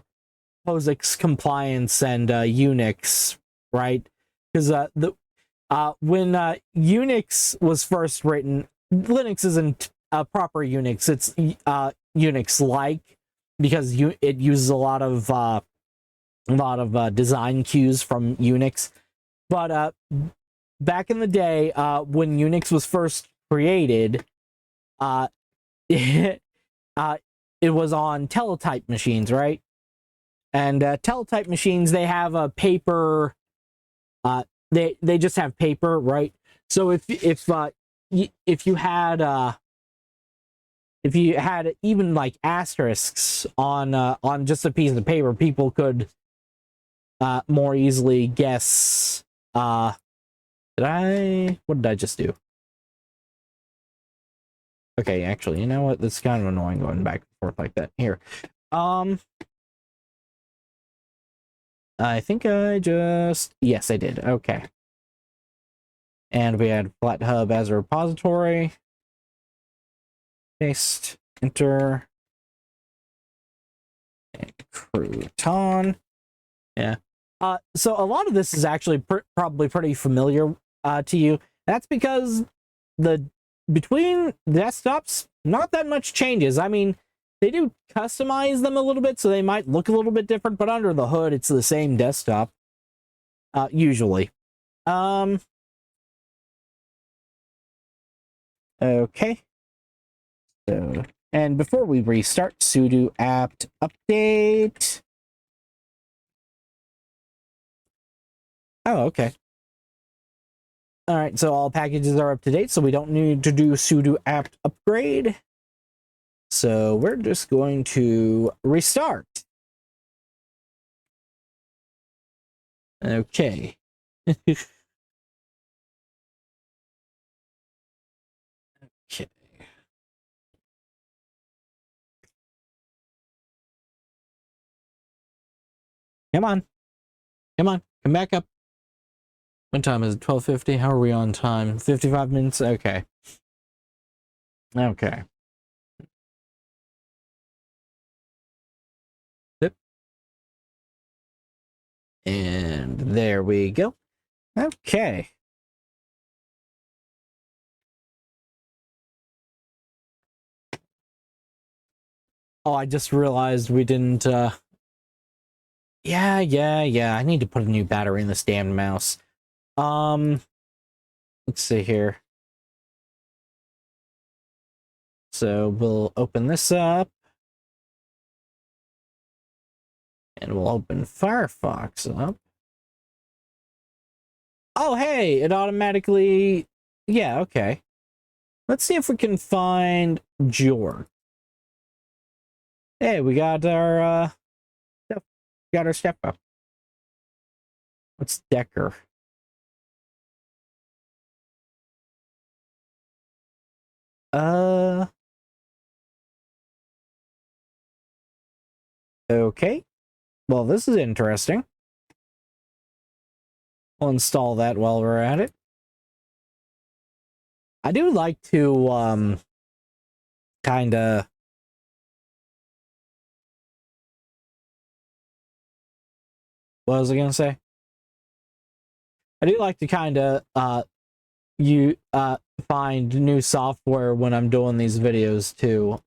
POSIX compliance and Unix, right? Because when Unix was first written, Linux isn't a proper Unix. It's Unix-like because it uses a lot of design cues from Unix. But back in the day, when Unix was first created, it was on teletype machines, right? And teletype machines, they have a paper. They just have paper, right? So if you had even like asterisks on just a piece of paper, people could more easily guess. What did I just do? Okay, actually, you know what? That's kind of annoying going back and forth like that. Here. I think yes, I did. Okay. And we had FlatHub as a repository. Paste, enter. And crouton. Yeah. So a lot of this is actually probably pretty familiar to you. That's because between desktops, not that much changes. I mean, They do customize them a little bit, so they might look a little bit different, but under the hood, it's the same desktop. Usually. Okay. So, and before we restart, sudo apt update. Oh, okay. All right, so all packages are up to date, so we don't need to do sudo apt upgrade. So we're just going to restart. Okay. Okay. Come on. Come on. Come back up. What time is it? 12:50? How are we on time? 55 minutes? Okay. Okay. Yep. And there we go. Okay. Oh, I just realized we didn't, yeah. I need to put a new battery in this damn mouse. Let's see here. So we'll open this up. And we'll open Firefox up. Oh, hey, it automatically... Yeah, okay. Let's see if we can find Jork. Hey, we got our, stuff. Got our step up. What's Decker? Okay. Well, this is interesting. We'll install that while we're at it. I do like to, kinda... What was I gonna say? I do like to kinda, find new software when I'm doing these videos, too.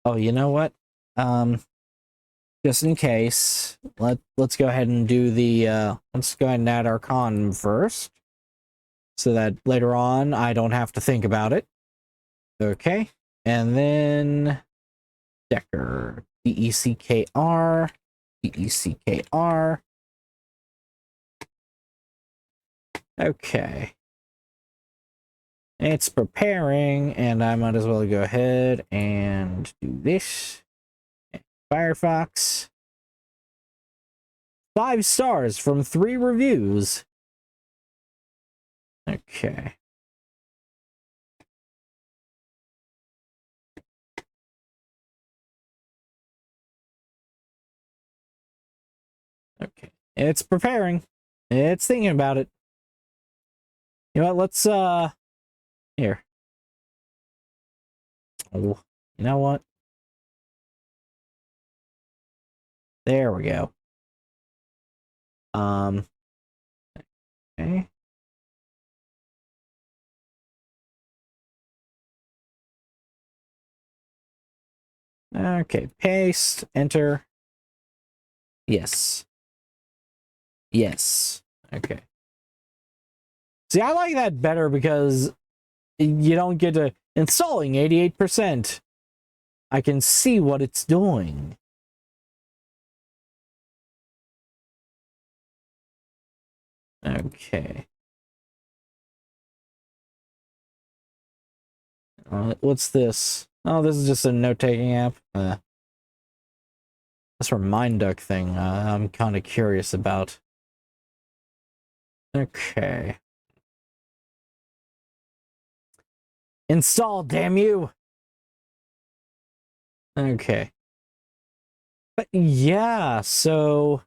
Oh, you know what? Just in case, let's go ahead and do the, let's go ahead and add our con first, so that later on I don't have to think about it. Okay, and then Decker, D-E-C-K-R, D-E-C-K-R. Okay. It's preparing, and I might as well go ahead and do this. Firefox. 5 stars from 3 reviews. Okay. Okay. It's preparing. It's thinking about it. You know what? Let's, here. Oh, you know what? There we go. Okay. Okay, paste, enter. Yes. Yes. Okay. See, I like that better because you don't get to installing 88%. I can see what it's doing. Okay. What's this? Oh, this is just a note-taking app. That's from MindDuck thing. I'm kind of curious about. Okay. Install, damn you! Okay. But yeah, so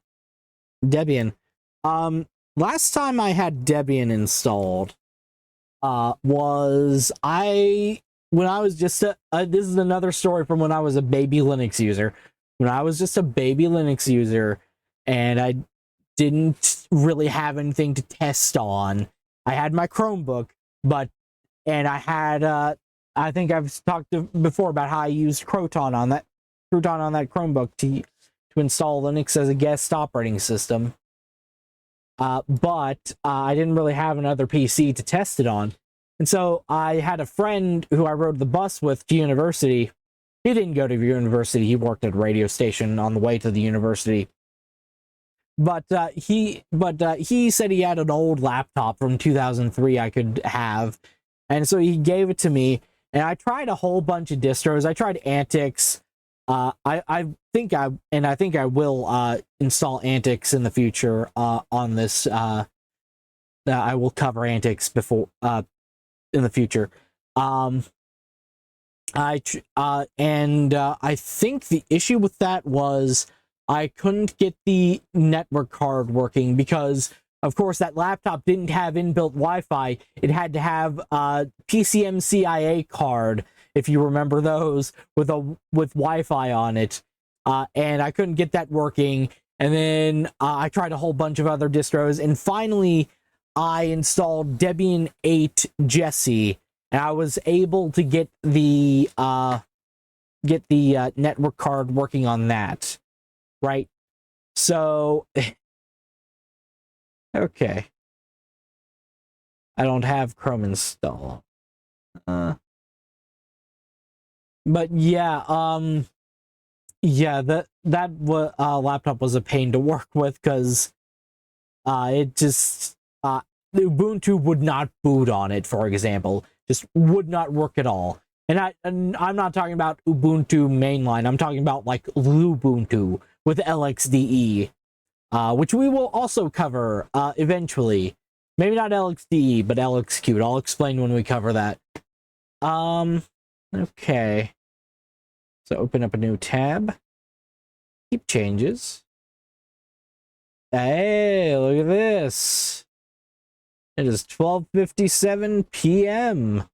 Debian. Last time I had Debian installed, was when I was just this is another story from when I was a baby Linux user. When I was just a baby Linux user, and I didn't really have anything to test on. I had my Chromebook, and I had I think I've talked before about how I used Croton on that Chromebook to install Linux as a guest operating system. But I didn't really have another PC to test it on. And so I had a friend who I rode the bus with to university. He didn't go to university. He worked at a radio station on the way to the university. But he said he had an old laptop from 2003 I could have. And so he gave it to me. And I tried a whole bunch of distros. I tried Antix. I think I will install Antix in the future on this. I will cover Antix before in the future. I think the issue with that was I couldn't get the network card working because, of course, that laptop didn't have inbuilt Wi-Fi. It had to have a PCMCIA card, if you remember those, with Wi-Fi on it. And I couldn't get that working. And then I tried a whole bunch of other distros, and finally I installed Debian 8 Jessie, and I was able to get the network card working on that. Right? So okay. I don't have Chrome installed. But yeah, that laptop was a pain to work with because it just Ubuntu would not boot on it, for example. Just would not work at all. And I'm not talking about Ubuntu mainline. I'm talking about like Lubuntu with LXDE, which we will also cover eventually. Maybe not LXDE, but LXQt. I'll explain when we cover that. Okay. So open up a new tab. Keep changes. Hey, look at this. It is 12:57 p.m.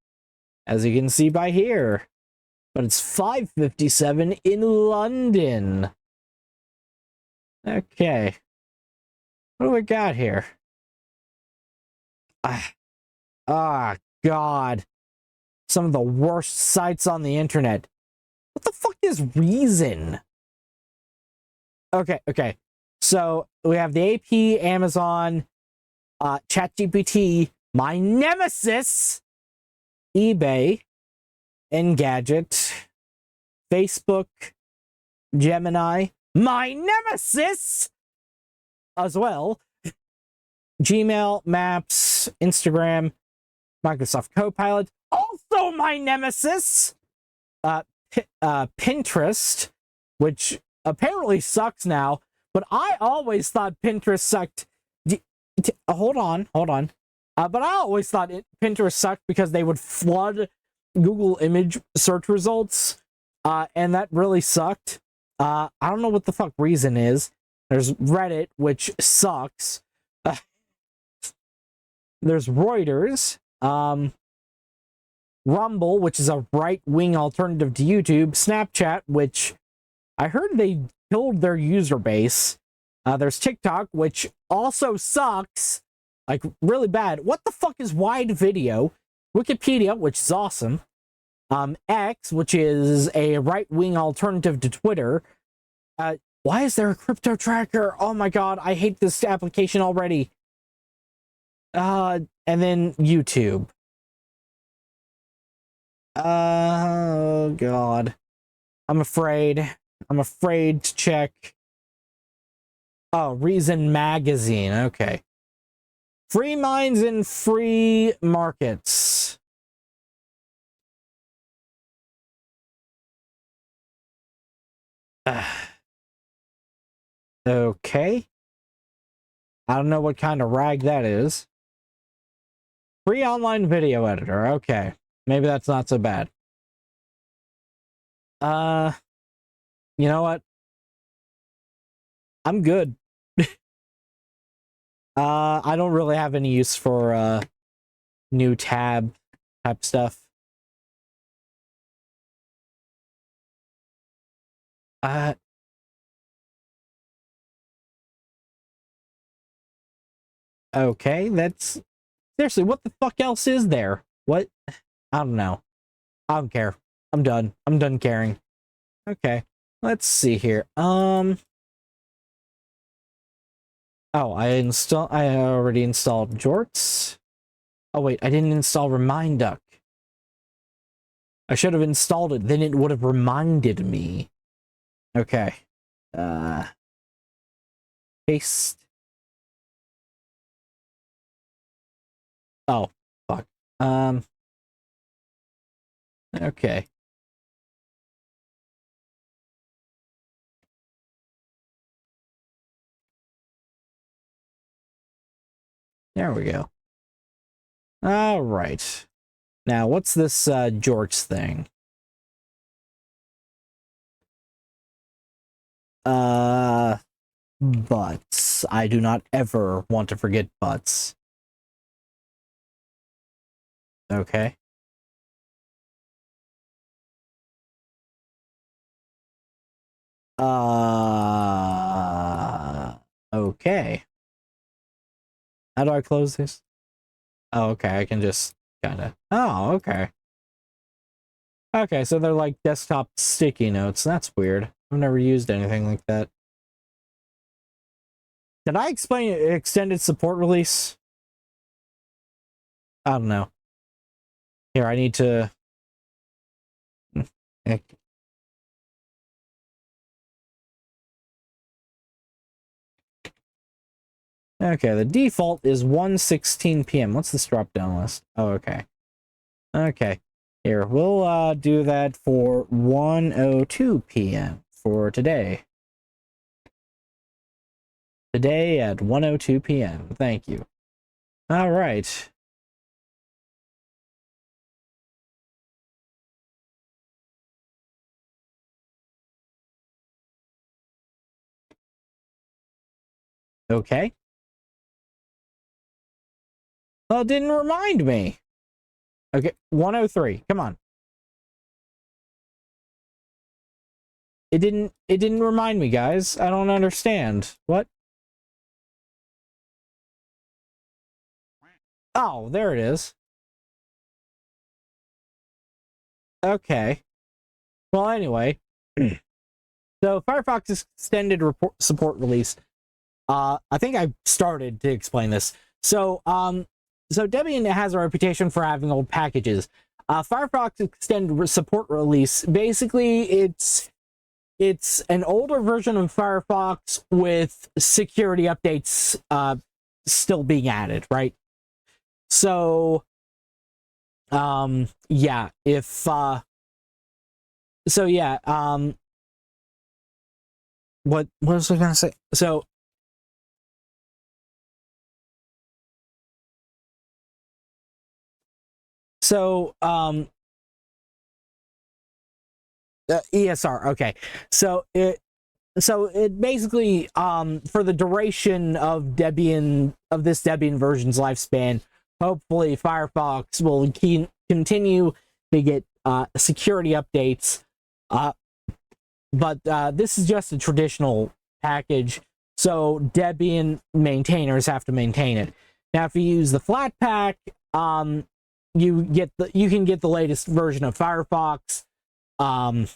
as you can see by here. But it's 5:57 in London. Okay. What do we got here? God. Some of the worst sites on the internet. What the fuck is Reason? Okay. So we have the AP, Amazon, ChatGPT, my nemesis, eBay, Engadget, Facebook, Gemini, my nemesis as well, Gmail, Maps, Instagram, Microsoft Copilot, also my nemesis, Pinterest, which apparently sucks now, but I always thought Pinterest sucked. Hold on. But I always thought Pinterest sucked because they would flood Google image search results, and that really sucked. I don't know what the fuck Reason is. There's Reddit, which sucks. There's Reuters, Rumble, which is a right-wing alternative to YouTube, Snapchat, which I heard they killed their user base. There's TikTok, which also sucks, like really bad. What the fuck is Wide Video? Wikipedia, which is awesome. X, which is a right-wing alternative to Twitter. Why is there a crypto tracker? Oh my god, I hate this application already. And then YouTube. Oh god. I'm afraid to check. Oh, Reason Magazine. Okay. Free minds in free markets. Okay. I don't know what kind of rag that is. Free online video editor. Okay. Maybe that's not so bad. You know what? I'm good. I don't really have any use for new tab type stuff. Okay, that's... Seriously, what the fuck else is there? What? I don't know. I don't care. I'm done. I'm done caring. Okay, let's see here. Oh, I already installed Jorts. Oh wait, I didn't install Remind Duck. I should have installed it, then it would have reminded me. Okay. Paste. Oh, fuck. Okay. There we go. All right. Now, what's this Jorts thing? Butts. I do not ever want to forget butts. Okay. Okay. How do I close this? Oh, okay. I can just kind of... Oh, okay. Okay, so they're like desktop sticky notes. That's weird. I've never used anything like that. Did I explain extended support release? I don't know. Here, I need to... Okay, the default is 1:16 p.m. What's this drop-down list? Oh, okay. Okay. Here, we'll do that for 1:02 p.m. for today. Today at 1:02 p.m. Thank you. All right. Okay. Well, it didn't remind me. Okay, 1:03. Come on. It didn't remind me, guys. I don't understand. What? Oh, there it is. Okay. Well, anyway. So, Firefox extended support release. I think I started to explain this. So Debian has a reputation for having old packages. Firefox extended support release, basically it's an older version of Firefox with security updates still being added, right? So yeah, if what was I gonna say? ESR, okay. So it basically for the duration of this Debian version's lifespan, hopefully Firefox will continue to get security updates, but this is just a traditional package, so Debian maintainers have to maintain it. Now if you use the Flatpak, you can get the latest version of Firefox, and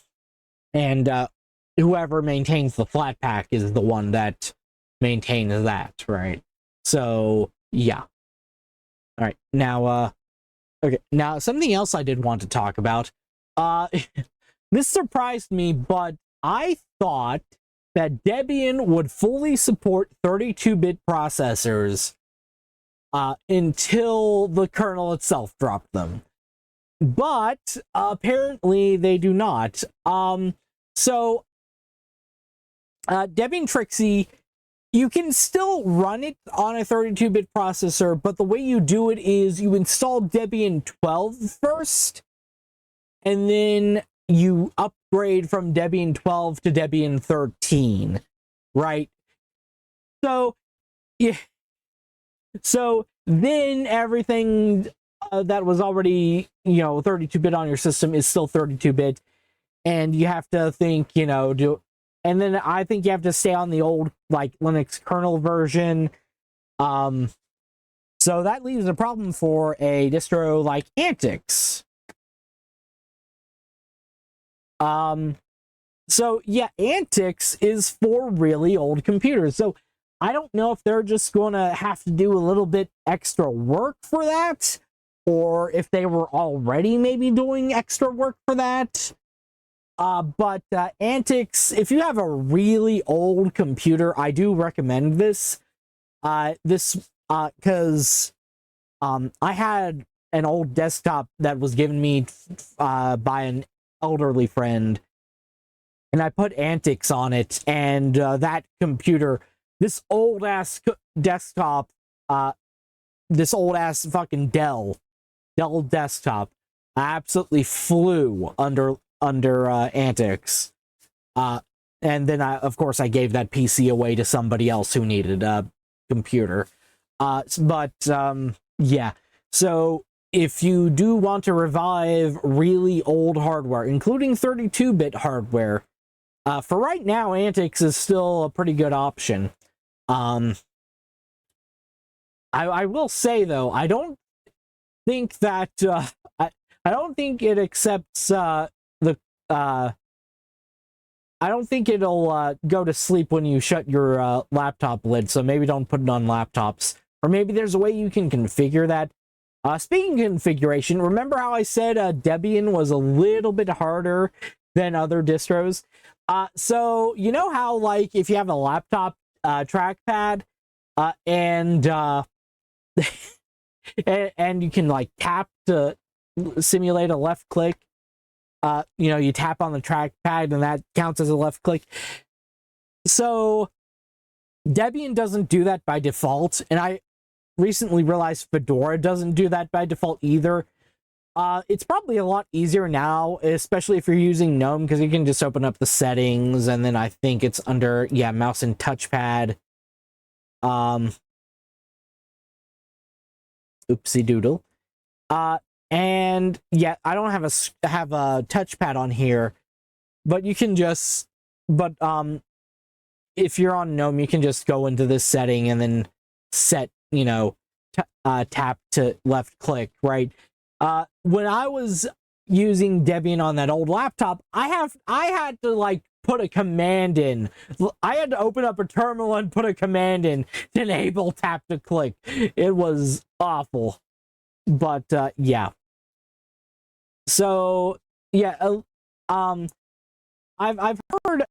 whoever maintains the Flatpak is the one that maintains that, right? So yeah. All right, now okay, now something else I did want to talk about. This surprised me, but I thought that Debian would fully support 32-bit processors until the kernel itself dropped them. But apparently they do not. So Debian Trixie, you can still run it on a 32-bit processor, but the way you do it is you install Debian 12 first, and then you upgrade from Debian 12 to Debian 13, right? So, yeah. So then everything that was already, 32-bit on your system is still 32-bit, and you have to think, and then I think you have to stay on the old, like, Linux kernel version, So that leaves a problem for a distro like Antix. So yeah, Antix is for really old computers. So I don't know if they're just going to have to do a little bit extra work for that, or if they were already maybe doing extra work for that. But Antix, if you have a really old computer, I do recommend this. Because I had an old desktop that was given me by an elderly friend, and I put Antix on it, and that computer, this old ass desktop, this old ass fucking Dell desktop, absolutely flew under Antix. And then of course I gave that PC away to somebody else who needed a computer. Yeah. So if you do want to revive really old hardware, including 32-bit hardware, for right now, Antix is still a pretty good option. I will say though, I don't think that I don't think it accepts I don't think it'll go to sleep when you shut your laptop lid, so maybe don't put it on laptops. Or maybe there's a way you can configure that. Speaking of configuration, remember how I said Debian was a little bit harder than other distros? So you know how, like, if you have a laptop trackpad and and you can like tap to simulate a left click. You know, you tap on the trackpad and that counts as a left click. So Debian doesn't do that by default, and I recently realized Fedora doesn't do that by default either. It's probably a lot easier now, especially if you're using GNOME, because you can just open up the settings, and then I think it's under, yeah, mouse and touchpad. Oopsie doodle. And yeah, I don't have a touchpad on here, but you can just, if you're on GNOME, you can just go into this setting and then set, you know, tap to left click, right? When I was using Debian on that old laptop, I had to like put a command in. I had to open up a terminal and put a command in to enable tap to click. It was awful. But yeah. So yeah, I've heard it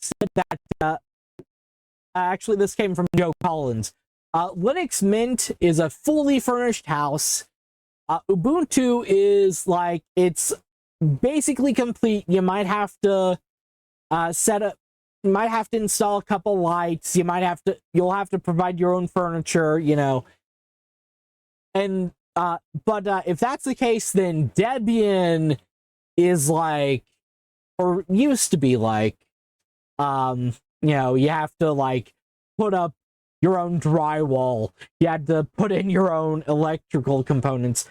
said that actually this came from Joe Collins. Linux Mint is a fully furnished house. Ubuntu is like, it's basically complete. You might have to you might have to install a couple lights. You'll have to provide your own furniture, you know. And but if that's the case, then Debian is like, or used to be like, you know, you have to like put up your own drywall. You had to put in your own electrical components.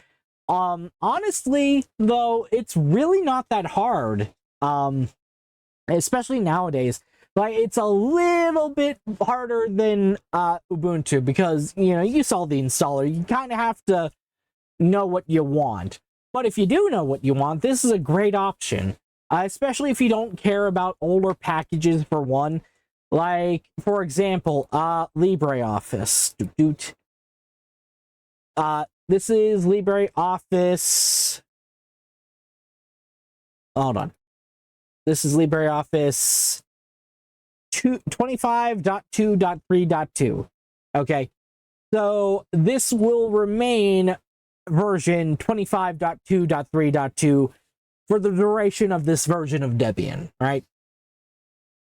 Honestly, though, it's really not that hard. Especially nowadays. Like, it's a little bit harder than Ubuntu, because, you know, you saw the installer. You kind of have to know what you want. But if you do know what you want, this is a great option. Especially if you don't care about older packages, for one. Like, for example, LibreOffice. This is LibreOffice. Hold on. This is LibreOffice 25.2.3.2. Okay. So this will remain version 25.2.3.2 for the duration of this version of Debian, right?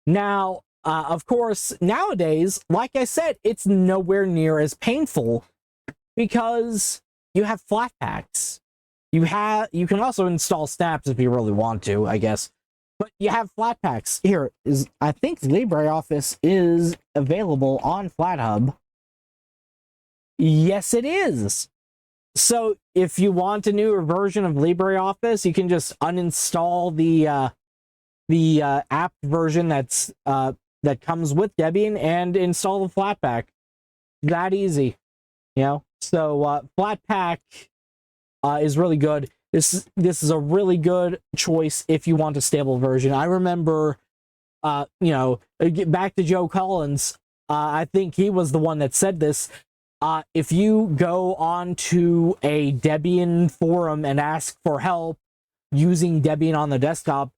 Now, of course, nowadays, like I said, it's nowhere near as painful because you have Flatpaks. You can also install snaps if you really want to, I guess. But you have Flatpaks. Here is, I think LibreOffice is available on FlatHub. Yes, it is. So if you want a newer version of LibreOffice, you can just uninstall the app version that comes with Debian and install the Flatpak. That easy, you know. So Flatpak is really good. This is a really good choice if you want a stable version. I remember, get back to Joe Collins. I think he was the one that said this. If you go onto a Debian forum and ask for help using Debian on the desktop,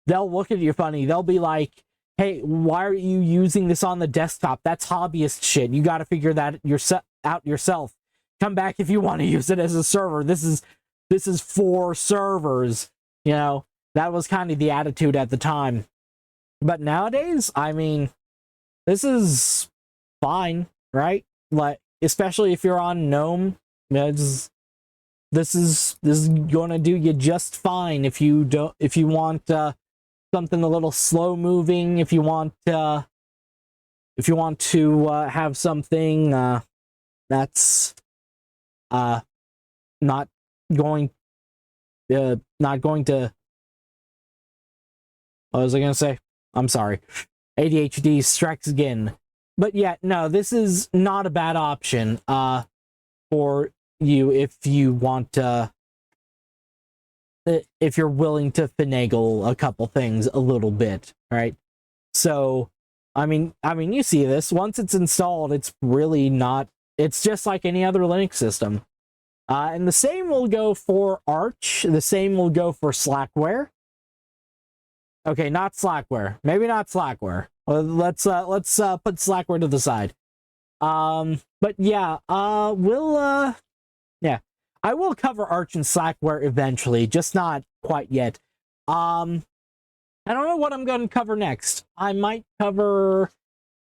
they'll look at you funny. They'll be like, hey, why are you using this on the desktop? That's hobbyist shit. You got to figure that out yourself. Come back if you want to use it as a server. This is for servers. That was kind of the attitude at the time. But nowadays, I mean, this is fine, right? Like, especially if you're on GNOME, this is gonna do you just fine. If you want something a little slow moving, if you want to have something that's not going to, what was I gonna say? I'm sorry. ADHD strikes again. But yeah, no, this is not a bad option for you if you want if you're willing to finagle a couple things a little bit, right? So, I mean, you see this. Once it's installed, it's really not, it's just like any other Linux system. And the same will go for Arch. The same will go for Slackware. Okay, not Slackware. Maybe not Slackware. Let's put Slackware to the side. But yeah, yeah, I will cover Arch and Slackware eventually, just not quite yet. I don't know what I'm going to cover next. I might cover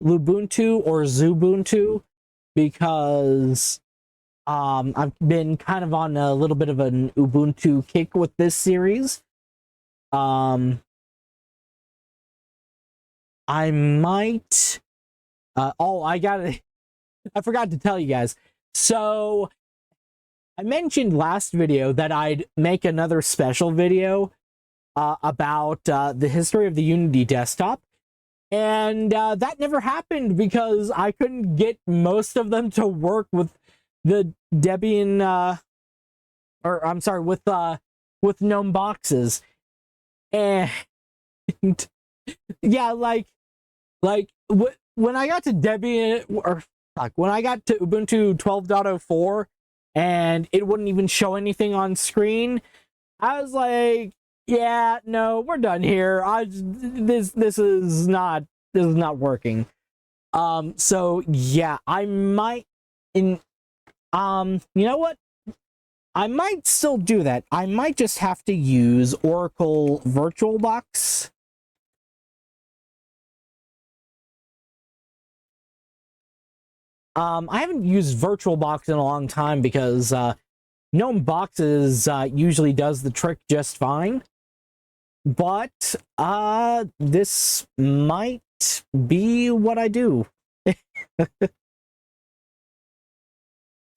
Lubuntu or Xubuntu because I've been kind of on a little bit of an Ubuntu kick with this series. I might I forgot to tell you guys. So I mentioned last video that I'd make another special video about the history of the Unity desktop, and that never happened because I couldn't get most of them to work with the Debian or I'm sorry, with GNOME boxes. And yeah, like when I got to Debian, or when I got to Ubuntu 12.04 and it wouldn't even show anything on screen, I was like, yeah, no, we're done here. This is not working. So yeah, I might you know what? I might still do that. I might just have to use Oracle VirtualBox. I haven't used VirtualBox in a long time because GNOME Boxes usually does the trick just fine. But this might be what I do.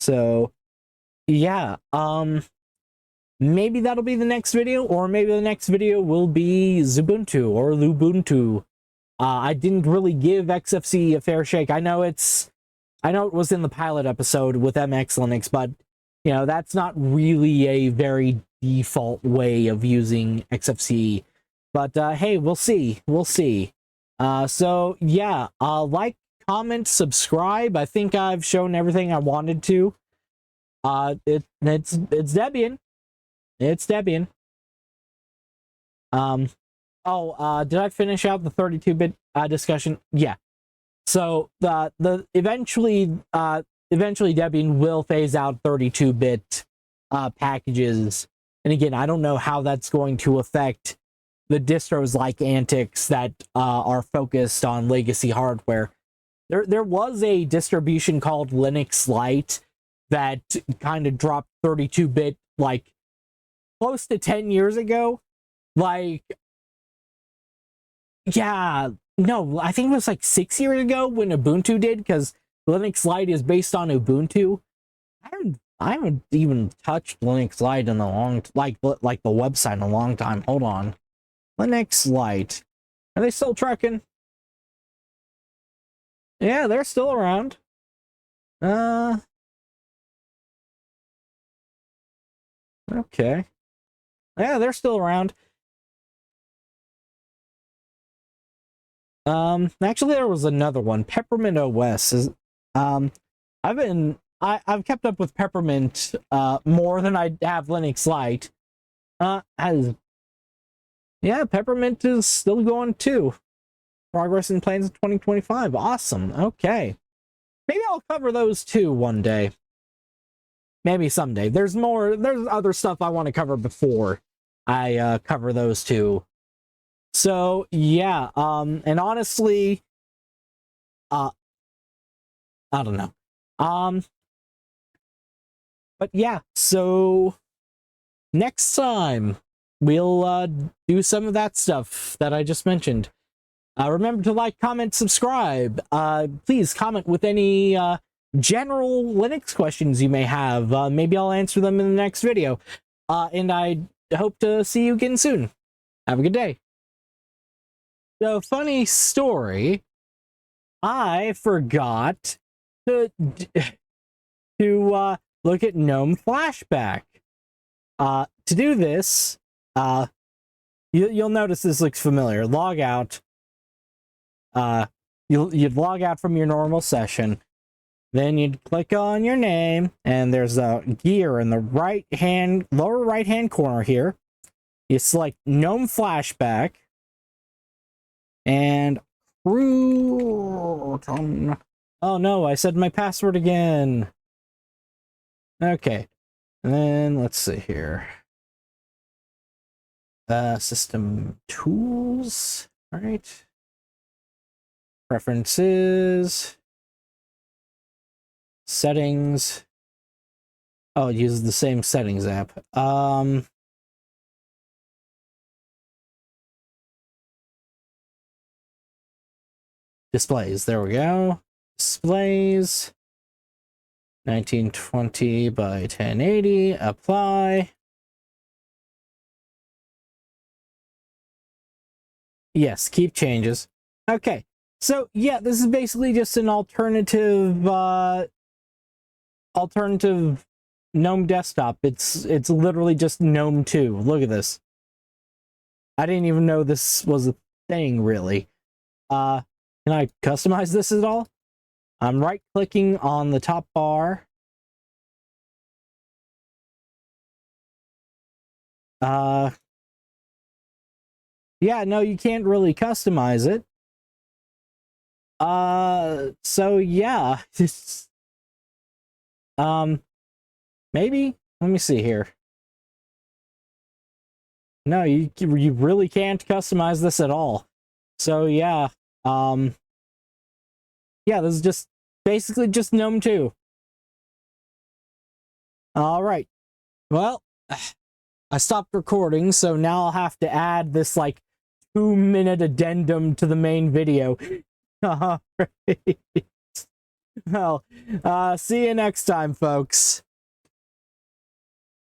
So yeah, maybe that'll be the next video, or maybe the next video will be Xubuntu or Lubuntu. I didn't really give XFC a fair shake. I know it was in the pilot episode with MX Linux, but that's not really a very default way of using XFCE. But hey, we'll see. So yeah, like, comment, subscribe. I think I've shown everything I wanted to. It's Debian. It's Debian. Did I finish out the 32-bit discussion? Yeah. So eventually Debian will phase out 32-bit packages. And again, I don't know how that's going to affect the distros like Antix that are focused on legacy hardware. There was a distribution called Linux Lite that kind of dropped 32-bit like close to 10 years ago. Like, yeah, no, I think it was like 6 years ago when Ubuntu did, because Linux Lite is based on Ubuntu. I haven't even touched Linux Lite in a long, like the website in a long time. Hold on. Linux Lite. Are they still trucking? Yeah, they're still around. Okay. Yeah, they're still around. Actually, there was another one, Peppermint OS. I've kept up with Peppermint more than I have Linux Lite. As yeah, Peppermint is still going too. Progress and plans in 2025. Awesome. Okay. Maybe I'll cover those too one day. Maybe someday. There's other stuff I want to cover before I cover those two. So yeah, and honestly, I don't know. But yeah, so next time we'll do some of that stuff that I just mentioned. Remember to like, comment, subscribe. Please comment with any general Linux questions you may have. Maybe I'll answer them in the next video. And I hope to see you again soon. Have a good day. So, funny story, I forgot to look at GNOME Flashback. To do this, you'll notice this looks familiar. Log out. You'd log out from your normal session. Then you'd click on your name, and there's a gear in the lower right hand corner here. You select GNOME Flashback and Crouton. Oh no, I said my password again. Okay, and then let's see here. System tools. All right. Preferences. Settings. Oh, it uses the same settings app. Displays. There we go. Displays. 1920 by 1080. Apply. Yes, keep changes. Okay. So yeah, this is basically just an alternative GNOME desktop. It's literally just GNOME 2. Look at this. I didn't even know this was a thing, really. Can I customize this at all? I'm right-clicking on the top bar. Yeah, no, you can't really customize it. So yeah. Maybe? Let me see here. No, you really can't customize this at all. So yeah, yeah, this is just basically just GNOME 2. All right. Well, I stopped recording, so now I'll have to add this like 2-minute addendum to the main video. All right. Well, see you next time, folks.